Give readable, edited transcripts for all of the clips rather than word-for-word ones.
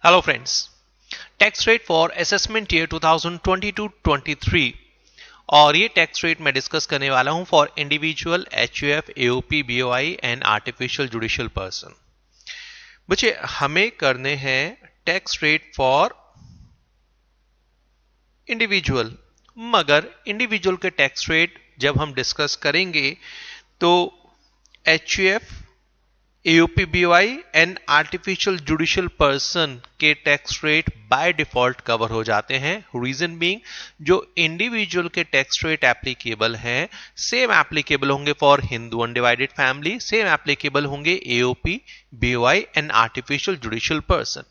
Hello friends, tax rate for assessment year 2022-23 और ये tax rate मैं डिस्कस करने वाला हूं for individual HUF AOP BOI and artificial judicial person. बच्चे हमें करने हैं टैक्स रेट फॉर इंडिविजुअल, मगर इंडिविजुअल के टैक्स रेट जब हम डिस्कस करेंगे तो HUF AOP BOI and artificial judicial person के tax rate by default cover हो जाते हैं। रीजन बीइंग जो इंडिविजुअल के टैक्स रेट एप्लीकेबल हैं सेम एप्लीकेबल होंगे for Hindu undivided family, same applicable होंगे AOP BOI and artificial judicial person.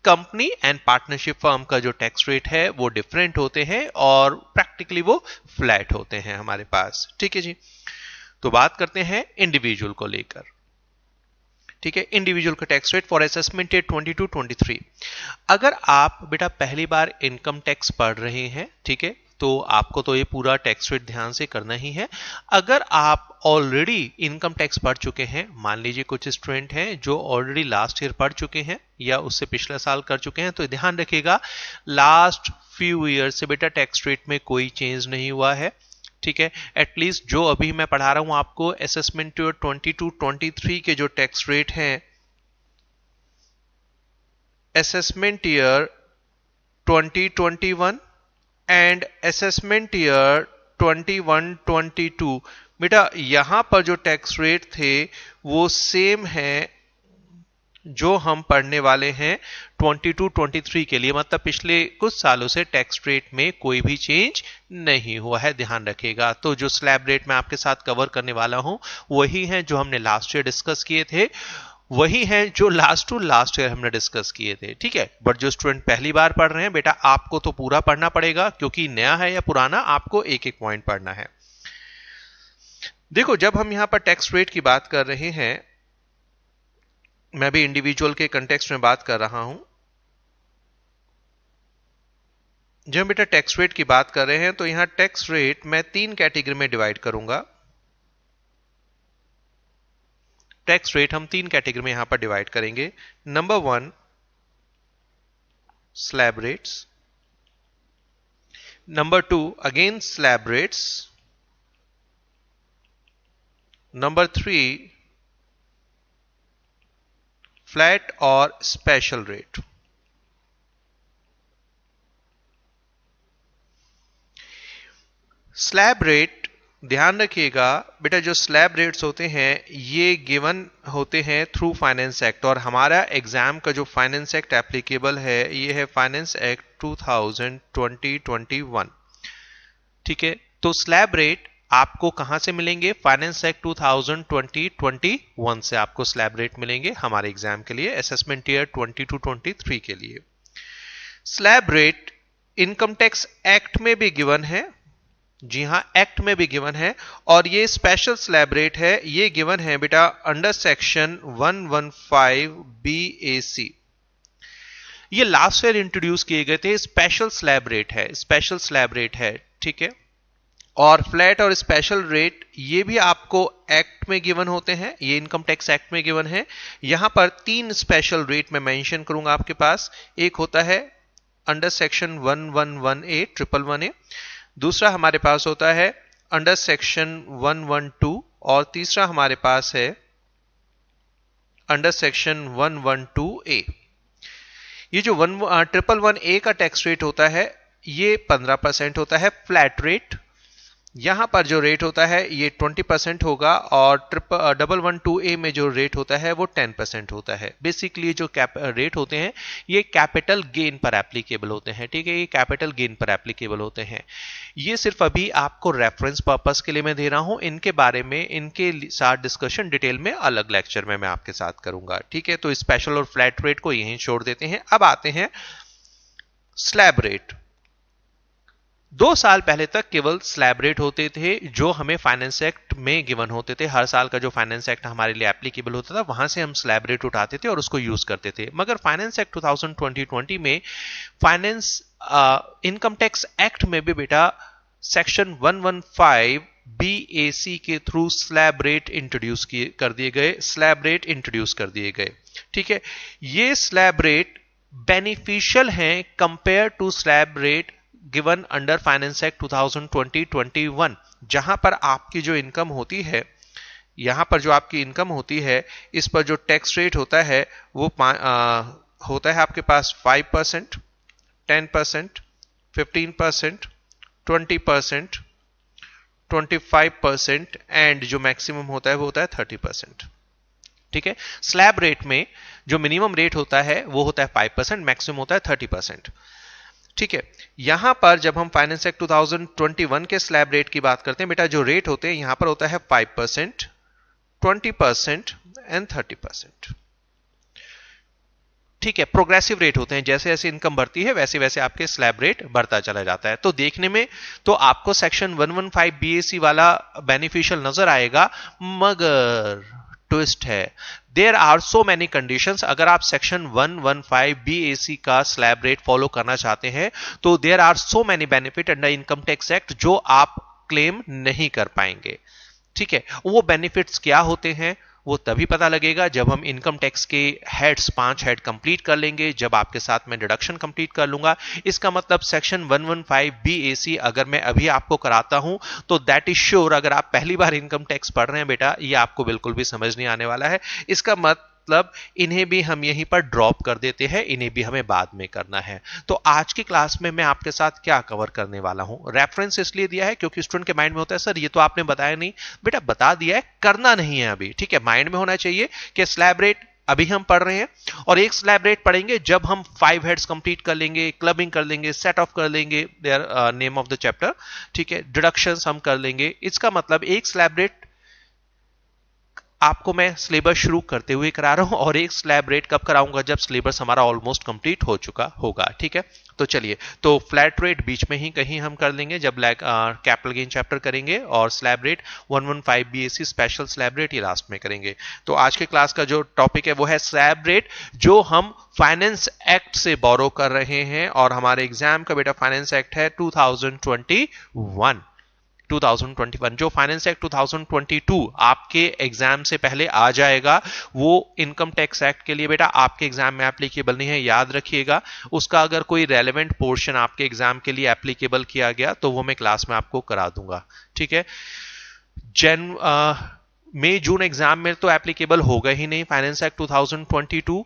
Company and partnership firm का जो टैक्स रेट है वो डिफरेंट होते हैं और प्रैक्टिकली वो फ्लैट होते हैं हमारे पास। ठीक है जी, तो बात करते हैं इंडिविजुअल को लेकर। ठीक है, इंडिविजुअल का tax rate for assessment year 22-23। अगर आप बेटा पहली बार इनकम टैक्स पढ़ रहे हैं, ठीक है, तो आपको तो ये पूरा टैक्स रेट ध्यान से करना ही है। अगर आप ऑलरेडी इनकम टैक्स पढ़ चुके हैं, मान लीजिए कुछ स्टूडेंट हैं जो ऑलरेडी लास्ट ईयर पढ़ चुके हैं या उससे पिछला साल कर चुके हैं, तो ध्यान रखिएगा लास्ट फ्यू ईयर से बेटा टैक्स रेट में कोई चेंज नहीं हुआ है। ठीक है, एटलीस्ट जो अभी मैं पढ़ा रहा हूं आपको असेसमेंट ईयर 22-23 के जो टैक्स रेट हैं, assessment year 2021 and assessment year 21-22, बेटा यहां पर जो टैक्स रेट थे वो सेम है जो हम पढ़ने वाले हैं 22-23 के लिए। मतलब पिछले कुछ सालों से टैक्स रेट में कोई भी चेंज नहीं हुआ है, ध्यान रखिएगा। तो जो स्लैब रेट मैं आपके साथ कवर करने वाला हूं वही है जो हमने लास्ट ईयर डिस्कस किए थे, वही है जो लास्ट टू लास्ट ईयर हमने डिस्कस किए थे। ठीक है, बट जो स्टूडेंट पहली बार पढ़ रहे हैं बेटा आपको तो पूरा पढ़ना पड़ेगा, क्योंकि नया है या पुराना आपको एक एक पॉइंट पढ़ना है। देखो, जब हम यहां पर टैक्स रेट की बात कर रहे हैं, मैं भी इंडिविजुअल के कंटेक्स्ट में बात कर रहा हूं। जब हम बेटा टैक्स रेट की बात कर रहे हैं तो यहां टैक्स रेट मैं 3 कैटेगरी में डिवाइड करूंगा। टैक्स रेट हम 3 कैटेगरी में यहां पर डिवाइड करेंगे। Number 1 slab rates, number 2 again slab rates, number 3 flat और स्पेशल रेट। स्लैब रेट ध्यान रखिएगा बेटा, जो स्लैब रेट्स होते हैं ये गिवन होते हैं थ्रू फाइनेंस एक्ट, और हमारा एग्जाम का जो फाइनेंस एक्ट एप्लीकेबल है ये है फाइनेंस एक्ट 2020-21। ठीक है, तो स्लैब रेट आपको कहां से मिलेंगे? फाइनेंस एक्ट 2020-21 से आपको स्लैब रेट मिलेंगे हमारे एग्जाम के लिए, असेसमेंट ईयर 22-23 के लिए। Slab rate income tax act में भी गिवन है, जी हां एक्ट में भी गिवन है, और ये स्पेशल स्लैब रेट है, ये गिवन है बेटा अंडर सेक्शन 115 BAC। ये लास्ट ईयर इंट्रोड्यूस किए गए थे, स्पेशल स्लैब रेट है, स्पेशल स्लैब रेट है। ठीक है, और फ्लैट और स्पेशल रेट ये भी आपको एक्ट में गिवन होते हैं, ये इनकम टैक्स एक्ट में गिवन है। यहां पर 3 स्पेशल रेट मैं मेंशन करूंगा आपके पास। एक होता है अंडर सेक्शन 111A, 111A, दूसरा हमारे पास होता है अंडर सेक्शन 112, और तीसरा हमारे पास है अंडर सेक्शन 112A। ये जो 111A का टैक्स रेट होता है ये 15% होता है फ्लैट रेट। यहां पर जो रेट होता है ये 20% होगा, और 112A में जो रेट होता है वो 10% होता है। बेसिकली जो रेट होते हैं ये कैपिटल गेन पर एप्लीकेबल होते हैं। ठीक है, ये कैपिटल गेन पर एप्लीकेबल होते हैं। ये सिर्फ अभी आपको रेफरेंस पर्पस के लिए मैं दे रहा हूं, इनके बारे में इनके साथ डिस्कशन डिटेल में अलग लेक्चर में मैं आपके साथ करूंगा। ठीक है, तो स्पेशल और फ्लैट रेट को यहीं छोड़ देते हैं। अब आते हैं स्लैब रेट। 2 साल पहले तक केवल स्लैब रेट होते थे जो हमें फाइनेंस एक्ट में गिवन होते थे। हर साल का जो फाइनेंस एक्ट हमारे लिए एप्लीकेबल होता था वहां से हम स्लैब रेट उठाते थे और उसको यूज करते थे। मगर फाइनेंस एक्ट 2020 में फाइनेंस इनकम टैक्स एक्ट में भी बेटा सेक्शन 115 BAC के थ्रू स्लैब रेट इंट्रोड्यूस कर दिए गए, स्लैब रेट इंट्रोड्यूस कर दिए गए। ठीक है, ये स्लैब रेट बेनिफिशियल हैं compare to slab rate given under finance act 2020-21, जहां पर आपकी जो इनकम होती है, यहां पर जो आपकी इनकम होती है, इस पर जो टैक्स रेट होता है वो होता है आपके पास 5%, 10%, 15%, 20%, 25% एंड जो मैक्सिमम होता है वो होता है 30%। ठीक है, स्लैब रेट में जो मिनिमम रेट होता है वो होता है 5%, मैक्सिमम होता है 30%। ठीक है, यहां पर जब हम फाइनेंस एक्ट 2021 के स्लैब रेट की बात करते हैं बेटा, जो रेट होते हैं यहां पर होता है 5%, 20% एंड 30%। ठीक है, प्रोग्रेसिव रेट होते हैं, जैसे जैसे इनकम बढ़ती है वैसे वैसे आपके स्लैब रेट बढ़ता चला जाता है। तो देखने में तो आपको सेक्शन 115 बीएसी वाला बेनिफिशियल नजर आएगा, मगर ट्विस्ट है, there are so many conditions. अगर आप सेक्शन 115 बीएसी का स्लैब रेट फॉलो करना चाहते हैं तो there are so many benefit under income tax act जो आप क्लेम नहीं कर पाएंगे। ठीक है, वो बेनिफिट्स क्या होते हैं वो तभी पता लगेगा जब हम इनकम टैक्स के हेड्स 5 हेड कंप्लीट कर लेंगे, जब आपके साथ मैं डिडक्शन कंप्लीट कर लूंगा। इसका मतलब सेक्शन 115 बीएसी अगर मैं अभी आपको कराता हूं तो दैट इज श्योर, अगर आप पहली बार इनकम टैक्स पढ़ रहे हैं बेटा, ये आपको बिल्कुल भी समझ नहीं आने वाला है। इसका मतलब इन्हें भी हम यहीं पर ड्रॉप कर देते हैं, इन्हें भी हमें बाद में करना है। तो आज की क्लास में मैं आपके साथ क्या कवर करने वाला हूं, रेफरेंस इसलिए दिया है क्योंकि स्टूडेंट के माइंड में होता है सर ये तो आपने बताया नहीं। बेटा बता दिया है, करना नहीं है अभी। ठीक है, माइंड में होना चाहिए कि स्लैब रेट अभी हम पढ़ रहे हैं और एक स्लैब रेट पढ़ेंगे जब हम 5 हेड्स कंप्लीट कर लेंगे, क्लबिंग कर लेंगे, सेट ऑफ कर लेंगे, their name of the chapter. ठीक है, डिडक्शंस हम कर लेंगे। इसका मतलब एक स्लैब रेट आपको मैं सिलेबस शुरू करते हुए करा रहा हूं और एक स्लैब रेट कब कराऊंगा, जब सिलेबस हमारा ऑलमोस्ट कंप्लीट हो चुका होगा। ठीक है, तो चलिए, तो फ्लैट रेट बीच में ही कहीं हम कर लेंगे जब कैपिटल गेन चैप्टर करेंगे, और slab rate 115 BAC special slab rate ये लास्ट में करेंगे। तो आज के क्लास का जो टॉपिक है वो है स्लैब रेट, जो हम फाइनेंस एक्ट से बोरो कर रहे हैं, और हमारे एग्जाम का बेटा फाइनेंस एक्ट है 2021। जो फाइनेंस एक्ट 2022 आपके एग्जाम से पहले आ जाएगा, वो इनकम टैक्स एक्ट के लिए बेटा आपके एग्जाम में एप्लीकेबल नहीं है, याद रखिएगा। उसका अगर कोई रेलेवेंट पोर्शन आपके एग्जाम के लिए एप्लीकेबल किया गया तो वो मैं क्लास में आपको करा दूंगा। ठीक है, मई जून एग्जाम में तो एप्लीकेबल होगा ही नहीं फाइनेंस एक्ट 2022।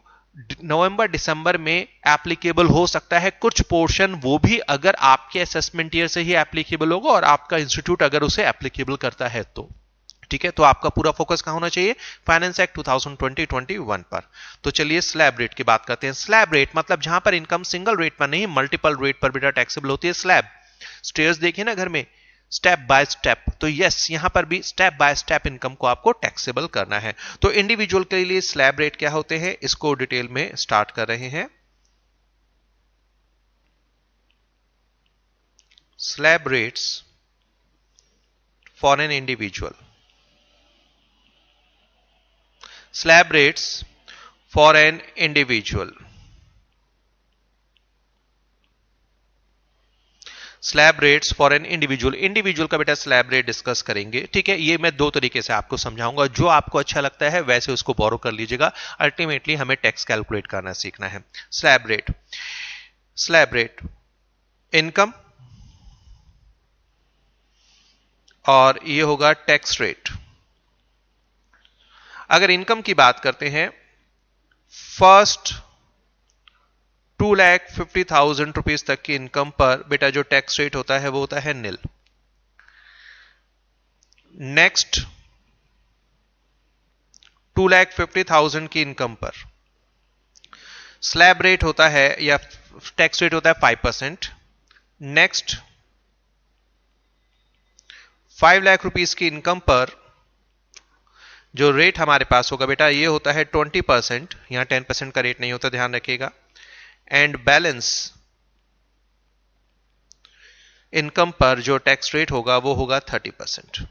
नवंबर दिसंबर में एप्लीकेबल हो सकता है कुछ पोर्शन, वो भी अगर आपके असेसमेंट ईयर से ही एप्लीकेबल होगा और आपका इंस्टीट्यूट अगर उसे एप्लीकेबल करता है तो। ठीक है, तो आपका पूरा फोकस कहां होना चाहिए, फाइनेंस एक्ट 2020-21 पर। तो चलिए स्लैब रेट की बात करते हैं। स्लैब रेट मतलब जहां पर इनकम सिंगल रेट पर नहीं मल्टीपल रेट पर बेटा टैक्सेबल होती है। स्लैब स्टेयर्स देखिए ना घर में, स्टेप बाय स्टेप, तो यस यहां पर भी स्टेप बाय स्टेप इनकम को आपको टैक्सेबल करना है। तो इंडिविजुअल के लिए स्लैब रेट क्या होते हैं इसको डिटेल में स्टार्ट कर रहे हैं। Slab rates for an individual, slab rates for an individual, slab rates for an individual. Individual का बेटा स्लैब रेट डिस्कस करेंगे। ठीक है, ये मैं दो तरीके से आपको समझाऊंगा, जो आपको अच्छा लगता है वैसे उसको बोरो कर लीजिएगा। अल्टीमेटली हमें टैक्स कैलकुलेट करना सीखना है। Slab rate, slab rate income और ये होगा टैक्स रेट। अगर इनकम की बात करते हैं, फर्स्ट 2,50,000 रुपीज तक की इनकम पर बेटा जो टैक्स रेट होता है वो होता है निल। नेक्स्ट 2,50,000 की इनकम पर स्लैब रेट होता है या टैक्स रेट होता है 5%। नेक्स्ट 5 लाख रुपीज की इनकम पर जो रेट हमारे पास होगा बेटा ये होता है 20%, यहां 10% का रेट नहीं होता, ध्यान रखिएगा। एंड बैलेंस इनकम पर जो टैक्स रेट होगा वो होगा 30%।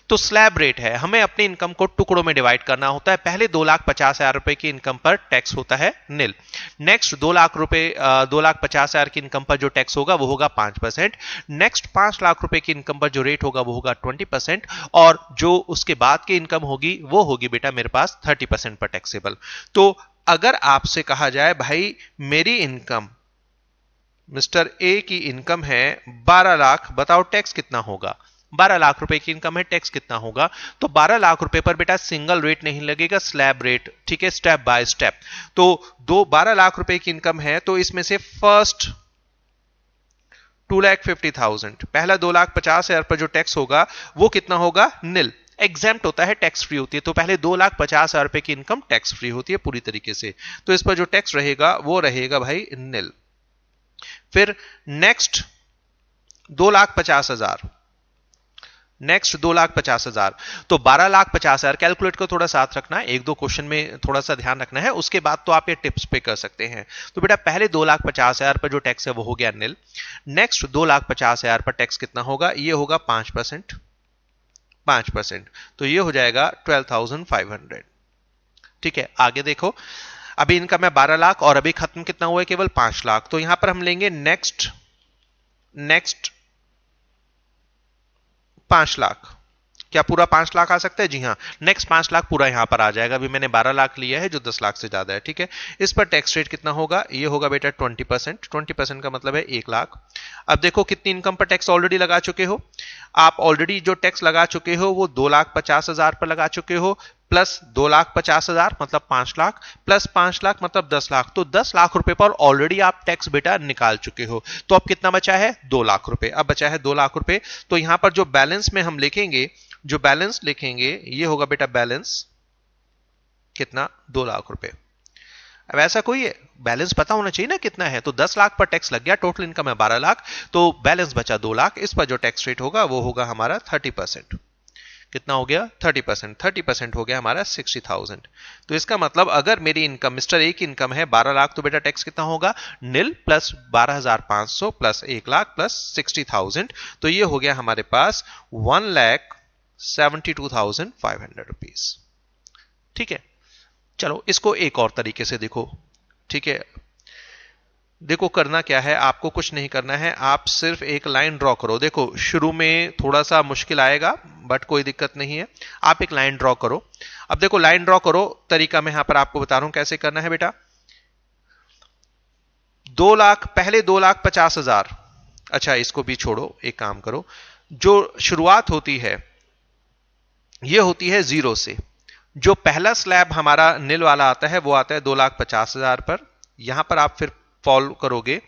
तो स्लैब रेट है, हमें अपनी इनकम को टुकड़ों में डिवाइड करना होता है। पहले 2,50,000 रुपए की इनकम पर टैक्स होता है निल। नेक्स्ट 2,50,000 की इनकम पर जो टैक्स होगा वो होगा 5%। नेक्स्ट 5 लाख रुपए की इनकम पर जो रेट होगा वो होगा 20%, और जो उसके बाद की इनकम होगी वो होगी बेटा मेरे पास 30% पर टैक्सेबल। तो अगर आपसे कहा जाए भाई मेरी इनकम, मिस्टर ए की इनकम है 12 लाख, बताओ टैक्स कितना होगा। 12 लाख रुपए की इनकम है, टैक्स कितना होगा। तो 12 लाख रुपए पर बेटा सिंगल रेट नहीं लगेगा, स्लैब रेट, ठीक है, स्टेप बाय स्टेप। तो 12 लाख रुपए की इनकम है, तो इसमें से फर्स्ट 2,50,000, पहला 2,50,000 पर जो टैक्स होगा वो कितना होगा, निल, एग्जेम्प्ट होता है, टैक्स फ्री होती है। तो पहले 2,50,000 रुपए की इनकम टैक्स फ्री होती है पूरी तरीके से, तो इस पर जो टैक्स रहेगा वो रहेगा भाई निल। फिर नेक्स्ट 2,50,000, नेक्स्ट 2,50,000, तो 12,50,000, कैलकुलेट को थोड़ा साथ रखना, एक दो क्वेश्चन में थोड़ा सा ध्यान रखना है, उसके बाद तो आप ये टिप्स पे कर सकते हैं। तो बेटा पहले 2,50,000 पर जो टैक्स है वो हो गया निल। नेक्स्ट 2,50,000 पर टैक्स कितना होगा, ये होगा 5%, 5%, तो ये हो जाएगा 12,500। ठीक है, आगे देखो, अभी इनकम है 12 लाख और अभी खत्म कितना हुआ है, केवल 5 लाख। तो यहां पर हम लेंगे नेक्स्ट 5 लाख। क्या पूरा 5 लाख आ सकता है? जी हाँ, नेक्स्ट 5 लाख पूरा यहां पर आ जाएगा। अभी मैंने 12 लाख लिया है जो 10 लाख से ज्यादा है, ठीक है। इस पर टैक्स रेट कितना होगा, ये होगा बेटा 20%, 20% का मतलब है 1 लाख। अब देखो कितनी इनकम पर टैक्स ऑलरेडी लगा चुके हो आप, ऑलरेडी जो टैक्स लगा चुके हो वो 2,50,000 पर लगा चुके हो, प्लस 2,50,000 मतलब 5 लाख, प्लस 5 लाख मतलब 10 लाख। तो 10 लाख रुपए पर ऑलरेडी आप टैक्स बेटा निकाल चुके हो। तो अब कितना बचा है, 2 लाख रुपए। अब बचा है 2 लाख रुपए। तो यहां पर जो बैलेंस में हम लिखेंगे, जो बैलेंस लिखेंगे ये होगा बेटा बैलेंस कितना, 2 लाख रुपए। अब ऐसा कोई है, बैलेंस पता होना चाहिए ना कितना है। तो 10 लाख पर टैक्स लग गया, टोटल इनकम है 12 लाख, तो बैलेंस बचा 2 लाख। इस पर जो टैक्स रेट होगा वो होगा हमारा 30%। कितना हो गया, 30%। 30% हो गया हमारा 60,000। तो इसका मतलब अगर मेरी इनकम, मिस्टर ए की इनकम है 12 लाख, तो बेटा टैक्स कितना होगा, निल प्लस 12,500 प्लस 1 लाख प्लस 60,000। तो ये हो गया हमारे पास 1,72,500 रुपीज। ठीक है, चलो इसको एक और तरीके से देखो। ठीक है, देखो करना क्या है, आपको कुछ नहीं करना है, आप सिर्फ एक लाइन ड्रॉ करो। देखो शुरू में थोड़ा सा मुश्किल आएगा बट कोई दिक्कत नहीं है, आप एक लाइन ड्रॉ करो। अब देखो लाइन ड्रॉ करो, तरीका मैं यहां पर आपको बता रहा हूं कैसे करना है बेटा। 2 लाख, पहले 2,50,000, अच्छा इसको भी छोड़ो, एक काम करो, जो शुरुआत होती है ये होती है 0 से। जो पहला स्लैब हमारा निल वाला आता है वो आता है 2,50,000 पर। यहां पर आप फिर फॉलो करोगे,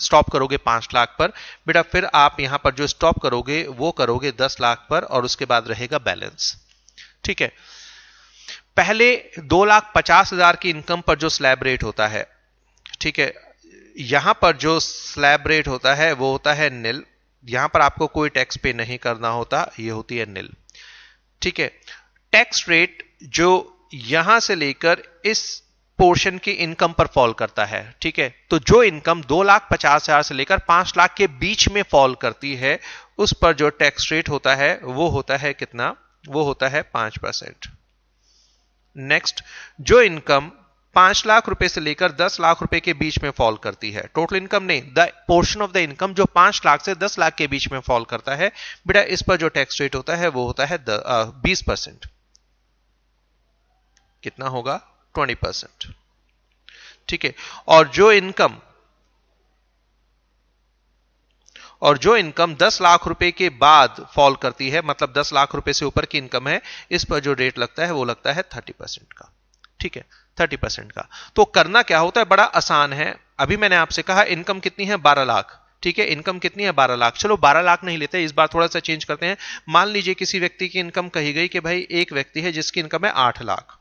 स्टॉप करोगे 5 लाख पर। बेटा फिर आप यहां पर जो स्टॉप करोगे वो करोगे 10 लाख पर, और उसके बाद रहेगा बैलेंस। ठीक है, पहले 2,50,000 की इनकम पर जो स्लैब रेट होता है, ठीक है, यहां पर जो स्लैब रेट होता है वो होता है निल। यहां पर आपको कोई टैक्स पे नहीं करना होता, ये होती है निल। ठीक है, टैक्स रेट जो यहां से लेकर इस पोर्शन की इनकम पर फॉल करता है, ठीक है, तो जो इनकम 2,50,000 से लेकर 5 लाख के बीच में फॉल करती है उस पर जो टैक्स रेट होता है वो होता है कितना, वो होता है 5%। नेक्स्ट, जो इनकम 5 लाख रुपए से लेकर 10 लाख रुपए के बीच में फॉल करती है, टोटल इनकम नहीं, the portion of the income जो 5 लाख से 10 लाख के बीच में फॉल करता है, बेटा इस पर जो टैक्स रेट होता है वो होता है 20%। कितना होगा, 20%। ठीक है, और जो इनकम 10 लाख रुपए के बाद फॉल करती है, मतलब 10 लाख रुपए से ऊपर की इनकम है, इस पर जो रेट लगता है वो लगता है 30% का। ठीक है, 30% का। तो करना क्या होता है, बड़ा आसान है। अभी मैंने आपसे कहा इनकम कितनी है, 12 लाख। ठीक है, इनकम कितनी है, 12 लाख। चलो 12 लाख नहीं लेते, इस बार थोड़ा सा चेंज करते हैं। मान लीजिए किसी व्यक्ति की इनकम कही गई कि भाई एक व्यक्ति है जिसकी इनकम है 8 लाख।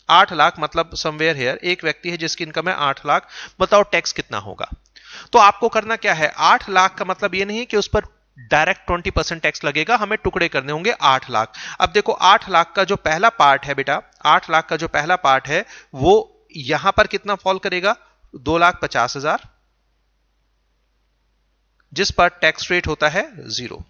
8 लाख मतलब समवेयर हेयर एक व्यक्ति है जिसकी इनकम है 8 लाख। बताओ टैक्स कितना होगा। तो आपको करना क्या है, 8 लाख का मतलब यह नहीं कि उस पर डायरेक्ट 20% टैक्स लगेगा, हमें टुकड़े करने होंगे 8 लाख। अब देखो 8 लाख का जो पहला पार्ट है बेटा, 8 लाख का जो पहला पार्ट है वो यहां पर कितना फॉल करेगा, 2,50,000, जिस पर टैक्स रेट होता है 0।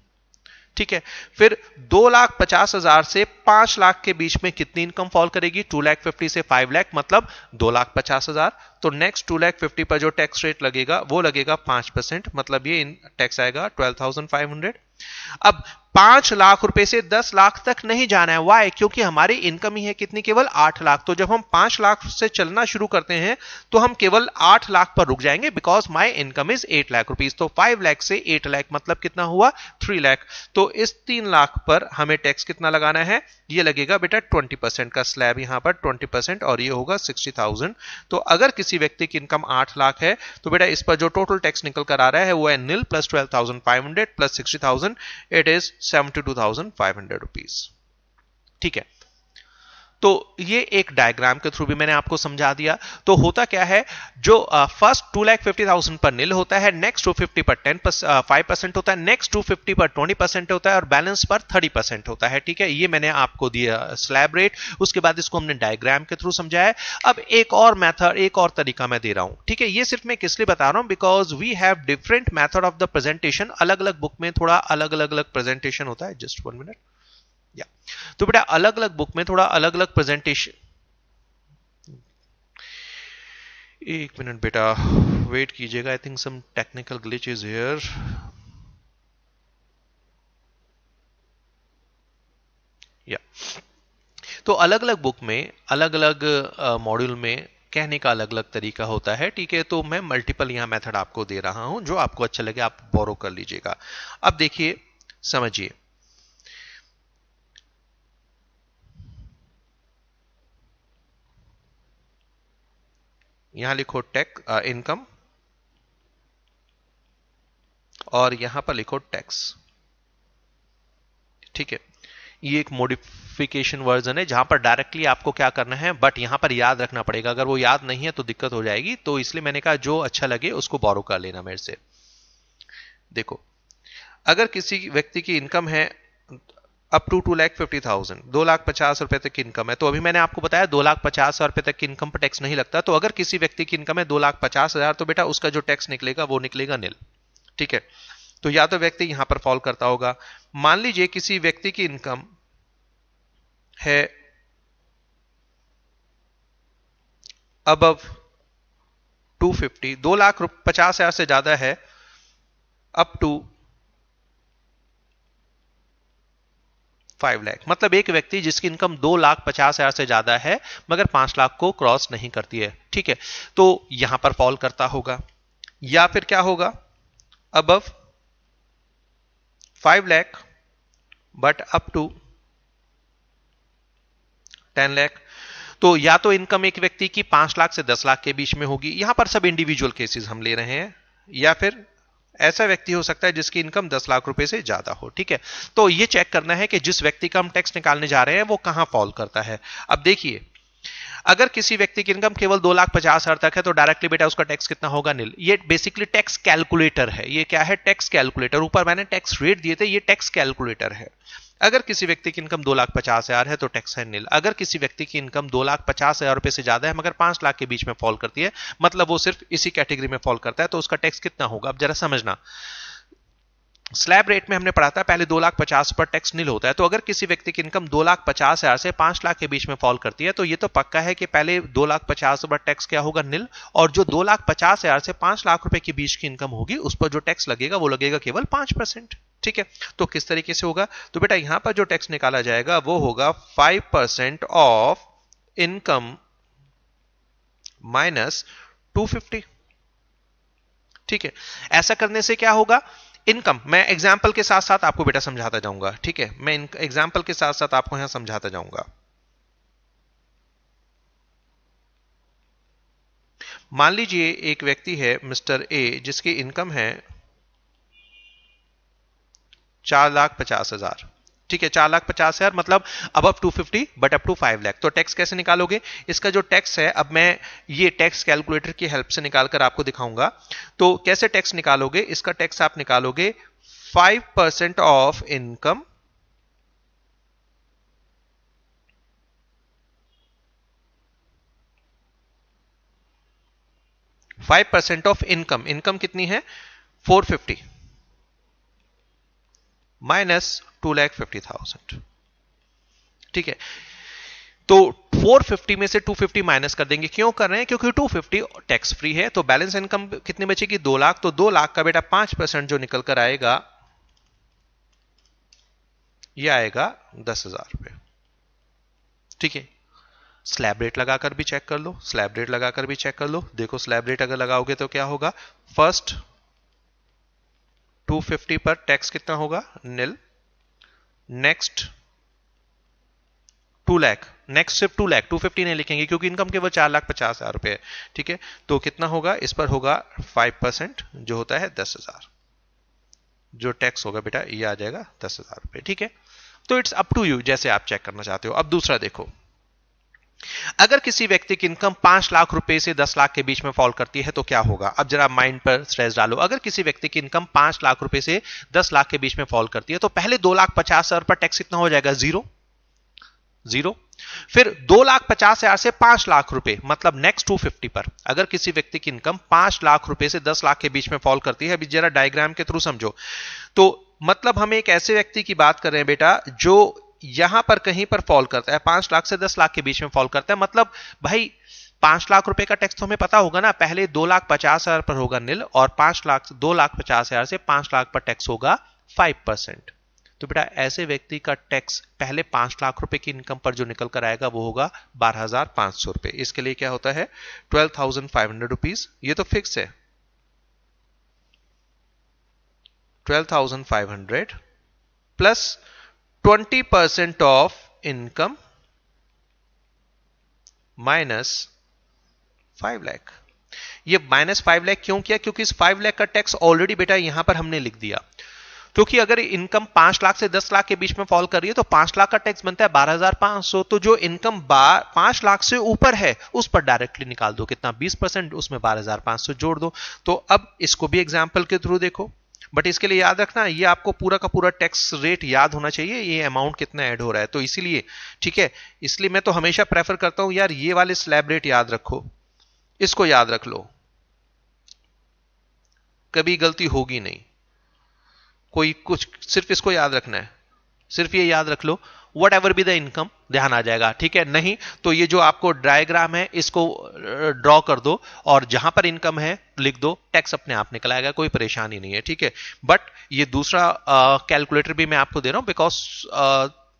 ठीक है, फिर 2,50,000 से 5 लाख के बीच में कितनी इनकम फॉल करेगी, 2,50,000 से 5 लाख मतलब 2,50,000। तो नेक्स्ट 2,50,000 पर जो टैक्स रेट लगेगा वो लगेगा 5%, मतलब ये टैक्स आएगा 12,500। अब 5 लाख रुपए से 10 लाख तक नहीं जाना है। वाई? क्योंकि हमारी इनकम ही है कितनी, केवल 8 लाख। तो जब हम 5 लाख से चलना शुरू करते हैं तो हम केवल 8 लाख पर रुक जाएंगे, because my income is 8 lakh rupees. तो 5 लाख से 8 लाख मतलब कितना हुआ, 3 लाख। तो इस 3 लाख पर हमें टैक्स कितना लगाना है, ये लगेगा बेटा 20% का स्लैब, यहां पर 20%, और ये होगा 60,000। तो अगर किसी व्यक्ति की इनकम 8 लाख है तो बेटा इस पर जो टोटल टैक्स निकल कर आ रहा है वो है nil plus 12,500 plus 60,000, it is 72,500 rupees. ठीक है, तो ये एक डायग्राम के थ्रू भी मैंने आपको समझा दिया। तो होता क्या है, जो फर्स्ट 2,50,000 पर नील होता है, नेक्स्ट 250 पर 5% होता है, नेक्स्ट 250 पर 20% होता है, और बैलेंस पर 30% होता है। ठीक है, ये मैंने आपको दिया स्लैब रेट, उसके बाद इसको हमने डायग्राम के थ्रू समझाया। अब एक और मेथड, एक और तरीका मैं दे रहा हूं। ठीक है, ये सिर्फ मैं किस लिए बता रहा हूं, because we have different method of the presentation. अलग अलग बुक में थोड़ा अलग अलग प्रेजेंटेशन होता है। Just 1 minute. या तो बेटा अलग अलग बुक में थोड़ा अलग अलग प्रेजेंटेशन, 1 मिनट बेटा वेट कीजिएगा, I think some technical glitch is here. या तो अलग अलग बुक में अलग अलग मॉड्यूल में कहने का अलग अलग तरीका होता है। ठीक है, तो मैं मल्टीपल यहां मेथड आपको दे रहा हूं, जो आपको अच्छा लगे आप बोरो कर लीजिएगा। अब देखिए, समझिए, यहां लिखो इनकम, और यहां पर लिखो टैक्स। ठीक है, ये एक मॉडिफिकेशन वर्जन है जहां पर डायरेक्टली आपको क्या करना है, बट यहां पर याद रखना पड़ेगा। अगर वो याद नहीं है तो दिक्कत हो जाएगी, तो इसलिए मैंने कहा जो अच्छा लगे उसको बोरो कर लेना मेरे से। देखो, अगर किसी व्यक्ति की इनकम है अप टू 2,50,000, 2,50,000 रुपए तक की इनकम है, तो अभी मैंने आपको बताया 2,50,000 रुपए तक की इनकम पर टैक्स नहीं लगता। तो अगर किसी व्यक्ति की इनकम है 2,50,000, तो बेटा उसका जो टैक्स निकलेगा वो निकलेगा नील। ठीक है, तो या तो व्यक्ति यहां पर फॉल करता होगा। मान लीजिए किसी व्यक्ति की इनकम है अबव 250, 2,50,000 से ज्यादा है, अप टू 5 लाख, मतलब एक व्यक्ति जिसकी इनकम 2,50,000 से ज्यादा है मगर 5 लाख को क्रॉस नहीं करती है। ठीक है, तो यहां पर फॉल करता होगा। या फिर क्या होगा, above 5 lakh but up to 10 lakh. तो या तो इनकम एक व्यक्ति की 5 लाख से 10 लाख के बीच में होगी, यहां पर सब इंडिविजुअल केसेस हम ले रहे हैं, या फिर ऐसा व्यक्ति हो सकता है जिसकी इनकम 10 लाख रुपए से ज्यादा हो। ठीक है, तो ये चेक करना है कि जिस व्यक्ति का हम टैक्स निकालने जा रहे हैं वो कहां फॉल करता है। अब देखिए, अगर किसी व्यक्ति की इनकम केवल 2,50,000 तक है तो डायरेक्टली बेटा उसका टैक्स कितना होगा, नील। ये बेसिकली टैक्स कैलकुलेटर है। ये क्या है, टैक्स कैलकुलेटर। ऊपर मैंने टैक्स रेट दिए थे, ये टैक्स कैलकुलेटर है। अगर किसी व्यक्ति की इनकम 2,50,000 है तो टैक्स है नील। अगर किसी व्यक्ति की इनकम 2,50,000 रुपए से ज्यादा है मगर 5 लाख के बीच में फॉल करती है, मतलब वो सिर्फ इसी कैटेगरी में फॉल करता है, तो उसका टैक्स कितना होगा। अब जरा समझना, स्लैब रेट में हमने पढ़ा था पहले 2,50,000 पर टैक्स नील होता है। तो अगर किसी व्यक्ति की इनकम 2,50,000 से 5 लाख के बीच में फॉल करती है तो ये तो पक्का है कि पहले 2,50,000 पर टैक्स क्या होगा, नील। और जो 2,50,000 से 5 लाख रुपए के बीच की इनकम होगी उस पर जो टैक्स लगेगा वो लगेगा केवल 5%। ठीक है, तो किस तरीके से होगा, तो बेटा यहां पर जो टैक्स निकाला जाएगा वो होगा 5% ऑफ इनकम माइनस 250। ठीक है, ऐसा करने से क्या होगा, इनकम, मैं एग्जाम्पल के साथ साथ आपको बेटा समझाता जाऊंगा। ठीक है, मैं एग्जाम्पल के साथ साथ आपको यहां समझाता जाऊंगा। मान लीजिए एक व्यक्ति है मिस्टर ए जिसकी इनकम है 4,50,000। ठीक है, 4,50,000 मतलब अब 250 बट अप टू 5 लाख। तो टैक्स कैसे निकालोगे, इसका जो टैक्स है अब मैं ये टैक्स कैलकुलेटर की हेल्प से निकालकर आपको दिखाऊंगा। तो कैसे टैक्स निकालोगे, इसका टैक्स आप निकालोगे 5% ऑफ इनकम इनकम कितनी है 450 माइनस 2,50,000। ठीक है, तो 450 में से 250 माइनस कर देंगे। क्यों कर रहे हैं, क्योंकि 250 टैक्स फ्री है। तो बैलेंस इनकम कितनी बचेगी, 2 लाख। तो 2 लाख का बेटा 5% जो निकल कर आएगा ये आएगा 10,000 रुपए। ठीक है, स्लैब रेट लगाकर भी चेक कर लो, स्लैब रेट लगाकर भी चेक कर लो। देखो स्लैब रेट अगर लगाओगे तो क्या होगा, फर्स्ट 250 पर टैक्स कितना होगा, निल। नेक्स्ट 2 लाख, नेक्स्ट सिर्फ 2 लाख, 250 नहीं लिखेंगे क्योंकि इनकम केवल 4,50,000 रुपए है। ठीक है, तो कितना होगा, इस पर होगा 5% जो होता है 10,000। जो टैक्स होगा बेटा ये आ जाएगा 10,000 रुपए। ठीक है, तो इट्स अप टू यू जैसे आप चेक करना चाहते हो। अब दूसरा देखो, अगर किसी व्यक्ति की इनकम 5 लाख रुपए से 10 लाख के बीच में फॉल करती है तो क्या होगा। अब जरा माइंड पर स्ट्रेस डालो, अगर किसी व्यक्ति की इनकम 5 लाख रुपए से 10 लाख के बीच में फॉल करती है तो पहले 2,50,000 पर टैक्स कितना हो जाएगा, जीरो जीरो। फिर 2,50,000 से 5 लाख रुपए मतलब नेक्स्ट 250 पर अगर किसी व्यक्ति की इनकम 5 लाख रुपए से 10 लाख के बीच में फॉल करती है, अभी जरा डायग्राम के थ्रू समझो। तो मतलब हम एक ऐसे व्यक्ति की बात कर रहे हैं बेटा जो यहां पर कहीं पर फॉल करता है, 5 लाख से 10 लाख के बीच में फॉल करता है। मतलब भाई 5 लाख रुपए का टैक्स तो हमें पता होगा ना, पहले 2,50,000 पर होगा निल और 2,50,000 से 5 लाख पर टैक्स होगा 5%। तो बेटा ऐसे व्यक्ति का टैक्स पहले 5 लाख रुपए की इनकम पर जो निकल कर आएगा वो होगा 12,500 रुपए। इसके लिए क्या होता है 12,500 रुपीज, ये तो फिक्स है 12,500 plus 20% of income minus 5 lakh. ये माइनस 5 लाख क्यों किया, क्योंकि इस 5 लाख का टैक्स ऑलरेडी बेटा यहां पर हमने लिख दिया। क्योंकि अगर इनकम 5 लाख से 10 लाख के बीच में फॉल कर रही है तो 5 लाख का टैक्स बनता है 12,500। तो जो इनकम 5 लाख से ऊपर है उस पर डायरेक्टली निकाल दो, कितना 20%, उसमें 12,500 जोड़ दो। तो अब इसको भी एग्जाम्पल के थ्रू देखो, बट इसके लिए याद रखना ये आपको पूरा का पूरा टैक्स रेट याद होना चाहिए, ये अमाउंट कितना ऐड हो रहा है। तो इसीलिए ठीक है, इसलिए मैं तो हमेशा प्रेफर करता हूं यार ये वाले स्लैब रेट याद रखो, इसको याद रख लो, कभी गलती होगी नहीं। कोई कुछ सिर्फ इसको याद रखना है, सिर्फ ये याद रख लो whatever be the income, ध्यान आ जाएगा। ठीक है, नहीं तो ये जो आपको डायग्राम है इसको ड्रॉ कर दो और जहां पर इनकम है लिख दो, टैक्स अपने आप निकल आएगा, कोई परेशानी नहीं है। ठीक है, बट ये दूसरा कैलकुलेटर भी मैं आपको दे रहा हूं बिकॉज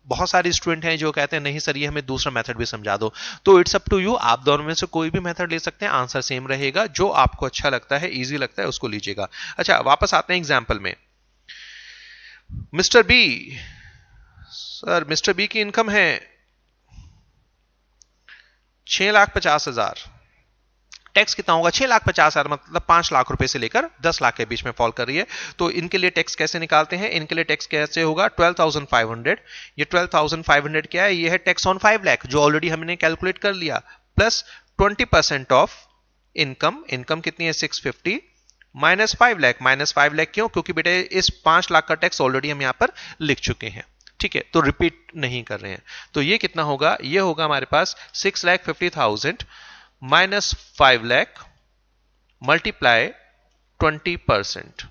बहुत सारे स्टूडेंट हैं जो कहते हैं नहीं सर ये हमें दूसरा मेथड भी समझा दो। तो इट्स अप टू यू, आप दोनों में से कोई भी मेथड ले सकते हैं, आंसर सेम रहेगा। जो आपको अच्छा लगता है, इजी लगता है, उसको लीजिएगा। अच्छा वापस आते हैं एग्जाम्पल में। Mister B, sir mister B की इनकम है 6,50,000, टैक्स कितना होगा 6,50,000 मतलब 5 लाख रुपए से लेकर 10 लाख के बीच में फॉल कर रही है। तो इनके लिए टैक्स कैसे निकालते हैं, इनके लिए टैक्स कैसे होगा 12,500। ये 12,500 क्या है, ये है टैक्स ऑन 5 लाख जो ऑलरेडी हमने कैलकुलेट कर लिया, प्लस 20% ऑफ इनकम, इनकम कितनी है 650 माइनस 5 लाख, माइनस 5 लाख क्यों, क्योंकि बेटे इस 5 लाख का टैक्स ऑलरेडी हम यहां पर लिख चुके हैं। ठीक है, तो रिपीट नहीं कर रहे हैं। तो ये कितना होगा, ये होगा हमारे पास 6,50,000 माइनस 5 लाख मल्टीप्लाई 20%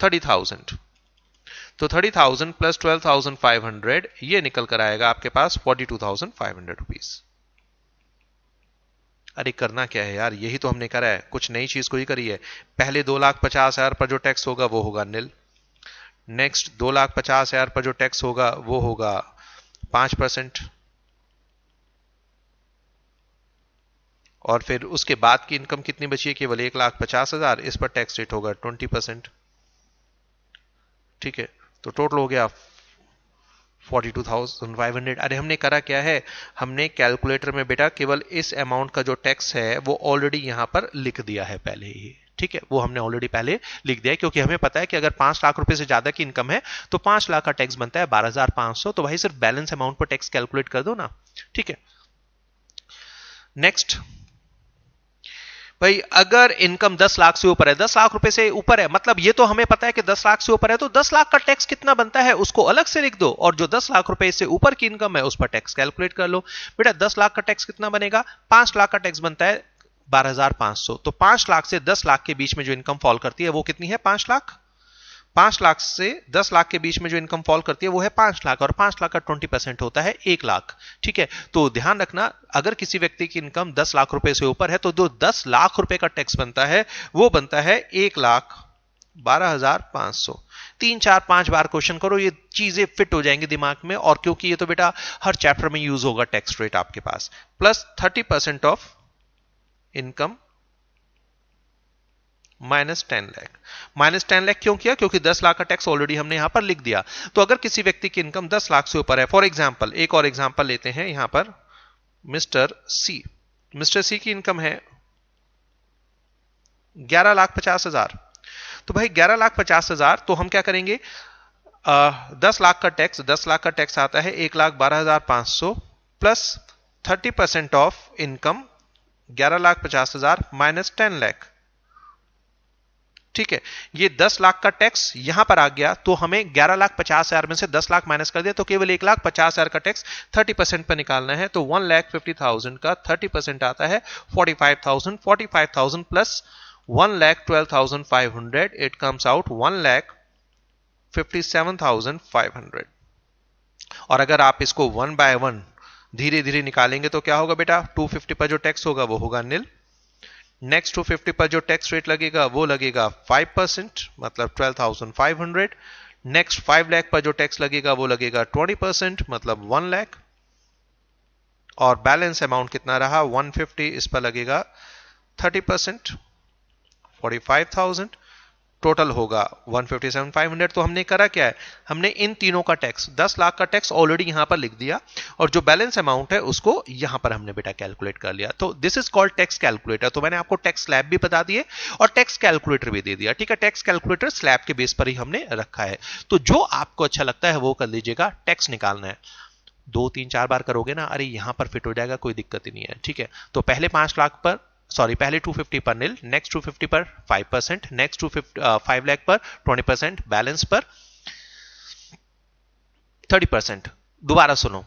30,000। तो 30,000 प्लस 12,500 ये निकल कर आएगा आपके पास 42,500 रुपीज। अरे करना क्या है यार, यही तो हमने करा है, कुछ नई चीज कोई करी है। पहले 2,50,000 पर जो टैक्स होगा वो होगा निल, नेक्स्ट 2,50,000 पर जो टैक्स होगा वो होगा 5%, और फिर उसके बाद की इनकम कितनी बची है, केवल 1,50,000, इस पर टैक्स रेट होगा 20%। ठीक है, तो टोटल हो गया 42,500। अरे हमने करा क्या है, हमने कैलकुलेटर में बेटा केवल इस अमाउंट का जो टैक्स है वो ऑलरेडी यहां पर लिख दिया है पहले ही। ठीक है, वो हमने ऑलरेडी पहले लिख दिया है क्योंकि हमें पता है कि अगर 5 लाख रुपए से ज्यादा की इनकम है तो 5 लाख का टैक्स बनता है 12,500। तो भाई सिर्फ बैलेंस अमाउंट पर टैक्स कैलकुलेट कर दो ना। ठीक है, नेक्स्ट भाई अगर इनकम 10 लाख से ऊपर है, 10 लाख रुपए से ऊपर है, मतलब ये तो हमें पता है कि 10 लाख से ऊपर है, तो 10 लाख का टैक्स कितना बनता है उसको अलग से लिख दो, और जो 10 लाख रुपए से ऊपर की इनकम है उस पर टैक्स कैलकुलेट कर लो। बेटा 10 लाख का टैक्स कितना बनेगा, 5 लाख का टैक्स बनता है 12,500। तो 5 लाख से 10 लाख के बीच में जो इनकम फॉल करती है वो कितनी है 5 लाख। 5 लाख से 10 लाख के बीच में जो इनकम फॉल करती है वो है 5 लाख, और 5 लाख का 20% होता है 1 लाख। ठीक है, तो ध्यान रखना अगर किसी व्यक्ति की इनकम 10 लाख रुपए से ऊपर है तो जो 10 लाख रुपए का टैक्स बनता है वो बनता है 1 लाख 12,500। 3 4 5 बार क्वेश्चन करो, ये चीजें फिट हो जाएंगी दिमाग में। और क्योंकि ये तो बेटा हर चैप्टर में यूज होगा टैक्स रेट आपके पास, plus 30% of income -10 lakh. -10 lakh क्यों किया? क्योंकि 10 लाख का टैक्स ऑलरेडी हमने यहां पर लिख दिया। तो अगर किसी व्यक्ति की इनकम 10 लाख से ऊपर है, फॉर एग्जाम्पल एक और एग्जाम्पल लेते हैं यहां पर, मिस्टर सी। मिस्टर सी की इनकम है 11,50,000। तो भाई 11,50,000, तो हम क्या करेंगे, 10 लाख का टैक्स, 10 लाख का टैक्स आता है 1,12,500 प्लस 30% ऑफ इनकम 11,50,000 -10 लाख। ठीक है, ये 10 लाख का टैक्स यहां पर आ गया, तो हमें 11,50,000 में से 10 लाख माइनस कर दिया, तो केवल 1,50,000 का टैक्स 30% पर निकालना है। तो 1,50,000 का 30% आता है 45,000। 45,000 प्लस 1,12,500, इट कम्स आउट 1,57,500। और अगर आप इसको 1 बाय 1 धीरे धीरे निकालेंगे तो क्या होगा बेटा, 250 पर जो टैक्स होगा वो होगा निल। नेक्स्ट 250 पर जो टैक्स रेट लगेगा वो लगेगा 5%, मतलब 12,500। नेक्स्ट 5 लाख पर जो टैक्स लगेगा वो लगेगा 20%, मतलब 1 लाख। और बैलेंस अमाउंट कितना रहा 150, इस पर लगेगा 30%, 45,000। टोटल होगा 157,500। तो हमने करा क्या है, हमने इन तीनों का टैक्स, 10 लाख का टैक्स ऑलरेडी यहां पर लिख दिया, और जो बैलेंस अमाउंट है उसको यहां पर हमने बेटा कैलकुलेट कर लिया। तो this is called tax calculator. तो मैंने आपको टैक्स स्लैब भी बता दिए और टैक्स कैलकुलेटर भी दे दिया। ठीक है, टैक्स कैलकुलेटर स्लैब के बेस पर ही हमने रखा है। तो जो आपको अच्छा लगता है वो कर लीजिएगा। टैक्स निकालना है 2 3 4 बार करोगे ना, अरे यहां पर फिट हो जाएगा, कोई दिक्कत ही नहीं है। ठीक है, तो पहले 5 लाख पर, सॉरी पहले 250 पर निल, नेक्स्ट 250 पर 5%, नेक्स्ट 5 लाख पर 20%, बैलेंस पर 30%। दोबारा सुनो,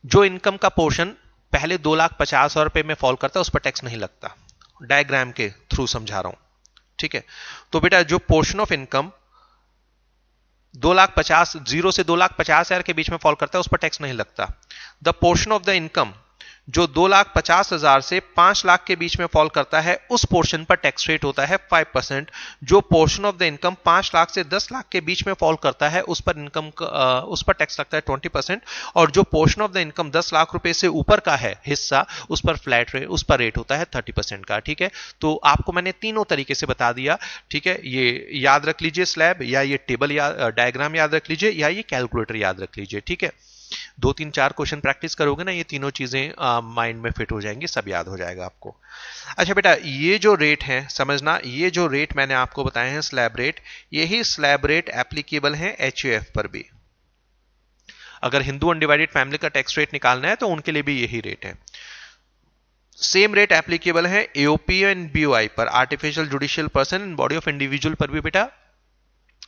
जो इनकम का पोर्शन पहले 2,50,000 रुपए में फॉल करता है उस पर टैक्स नहीं लगता। डायग्राम के थ्रू समझा रहा हूं। ठीक है, तो बेटा जो पोर्शन ऑफ इनकम 2,50,000 जीरो से 2,50,000 के बीच में फॉल करता है उस पर टैक्स नहीं लगता। The portion of the income जो 2,50,000 से 5 लाख के बीच में फॉल करता है उस पोर्शन पर टैक्स रेट होता है 5%। जो portion of the income 5 lakh से 10 लाख के बीच में फॉल करता है उस पर उस पर टैक्स लगता है 20%। और जो portion of the income 10 lakh रुपए से ऊपर का है हिस्सा, उस पर फ्लैट रेट, उस पर रेट होता है 30% का। ठीक है, तो आपको मैंने तीनों तरीके से बता दिया। ठीक है, ये याद रख लीजिए स्लैब, या ये टेबल डायग्राम याद रख लीजिए, या ये कैलकुलेटर याद रख लीजिए। ठीक है, 2 3 4 क्वेश्चन प्रैक्टिस करोगे ना, ये तीनों चीजें माइंड में फिट हो जाएंगी, सब याद हो जाएगा आपको। अच्छा बेटा, ये जो रेट है समझना, ये जो रेट मैंने आपको बताए हैं स्लैब रेट, यही स्लैब रेट एप्लीकेबल है एचयूएफ पर भी। अगर हिंदू अनडिवाइडेड फैमिली का टैक्स रेट निकालना है तो उनके लिए भी यही रेट है। सेम रेट एप्लीकेबल है एओपी एंड बीओआई पर, artificial judicial person and body of individual पर भी बेटा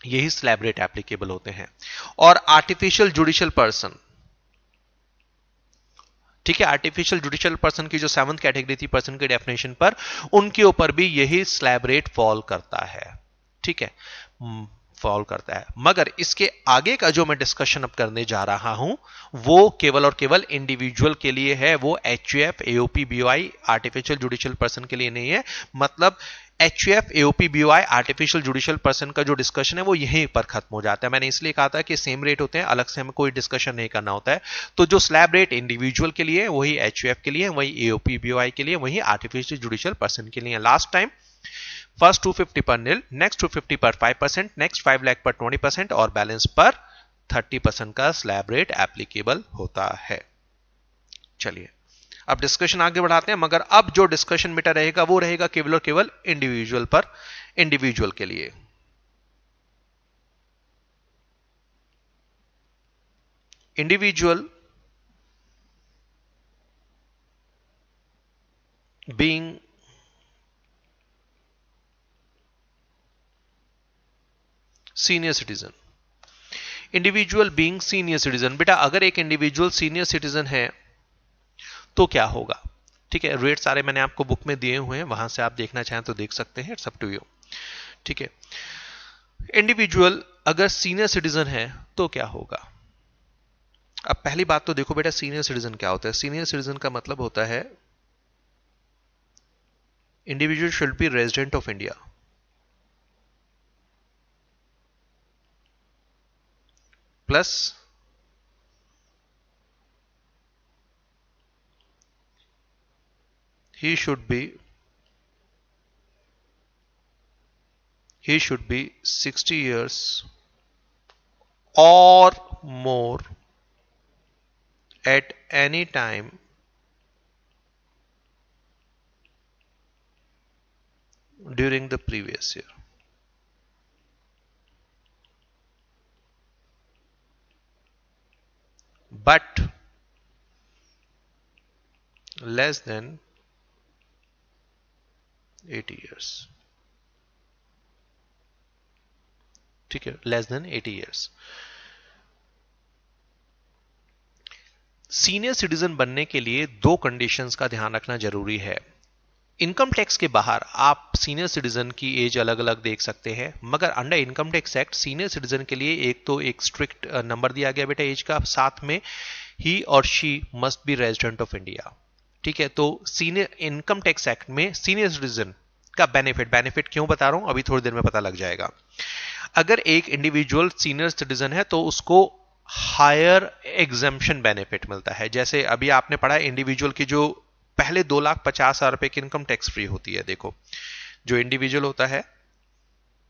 यही स्लैब रेट एप्लीकेबल होते हैं। और आर्टिफिशियल जुडिशियल पर्सन, ठीक है, आर्टिफिशियल जुडिशियल पर्सन की जो 7th कैटेगरी थी पर्सन की डेफिनेशन पर, उनके ऊपर भी यही स्लैब रेट फॉल करता है। ठीक है, फॉल करता है। मगर इसके आगे का जो मैं डिस्कशन अब करने जा रहा हूं वो केवल और केवल इंडिविजुअल के लिए है। वो HUF, AOP, BOI artificial judicial person के लिए नहीं है। मतलब HUF, AOP, BOI artificial judicial person का जो डिस्कशन है वो यहीं पर खत्म हो जाता है। मैंने इसलिए कहा था कि सेम रेट होते हैं, अलग से हमें कोई डिस्कशन नहीं करना होता है। तो जो स्लैब रेट इंडिविजुअल के लिए वही एचयूएफ के लिए, वही एओपी, बीओआई के लिए, वही आर्टिफिशियल जुडिशियल पर्सन के लिए। लास्ट टाइम फर्स्ट 250 पर निल, नेक्स्ट 250 पर 5%, नेक्स्ट 5 लाख पर 20% और बैलेंस पर 30% का स्लैब रेट एप्लीकेबल होता है। चलिए अब डिस्कशन आगे बढ़ाते हैं। मगर अब जो डिस्कशन बेटा रहेगा वो रहेगा केवल और केवल इंडिविजुअल पर, इंडिविजुअल के लिए। Individual being senior citizen, individual being senior citizen. बेटा अगर एक इंडिविजुअल सीनियर सिटीजन है तो क्या होगा? ठीक है, रेट सारे मैंने आपको बुक में दिए हुए हैं, वहां से आप देखना चाहें तो देख सकते हैं, इट्स अप टू यू। ठीक है, इंडिविजुअल अगर सीनियर सिटीजन है तो क्या होगा? अब पहली बात तो देखो बेटा, सीनियर सिटीजन क्या होता है? सीनियर सिटीजन का मतलब होता है individual should be resident of India. Plus he should be 60 years or more at any time during the previous year. But less than 80 years. ठीक है, less than 80 years. Senior citizen बनने के लिए दो कंडीशंस का ध्यान रखना जरूरी है. इनकम टैक्स के बाहर आप सीनियर सिटीजन की एज अलग अलग देख सकते हैं, मगर under income tax act senior citizen के लिए एक स्ट्रिक्ट नंबर दिया गया बेटा एज का, साथ में ही और she must be resident of India. ठीक है, तो सीनियर इनकम टैक्स एक्ट में सीनियर सिटीजन का बेनिफिट क्यों बता रहा हूं अभी थोड़ी देर में पता लग जाएगा. अगर एक इंडिविजुअल सीनियर सिटीजन है तो उसको हायर एग्जेम्पशन बेनिफिट मिलता है. जैसे अभी आपने पढ़ा इंडिविजुअल की जो पहले 2,50,000 रुपए की इनकम टैक्स फ्री होती है. देखो जो इंडिविजुअल होता है,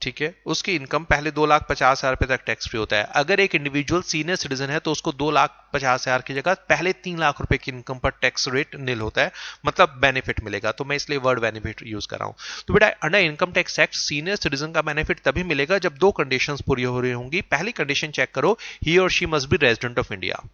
ठीक है, उसकी इनकम पहले 2,50,000 रुपए तक टैक्स फ्री होता है. अगर एक इंडिविजुअल सीनियर सिटीजन है तो उसको 2,50,000 की जगह पहले 3 लाख रुपए की इनकम पर टैक्स रेट निल होता है, मतलब बेनिफिट मिलेगा. तो मैं इसलिए वर्ड बेनिफिट यूज कर रहा हूं. तो बेटा under income tax act senior citizen का बेनिफिट तभी मिलेगा जब दो कंडीशंस पूरी हो रही होंगी. पहली कंडीशन चेक करो, ही और she must be resident of India.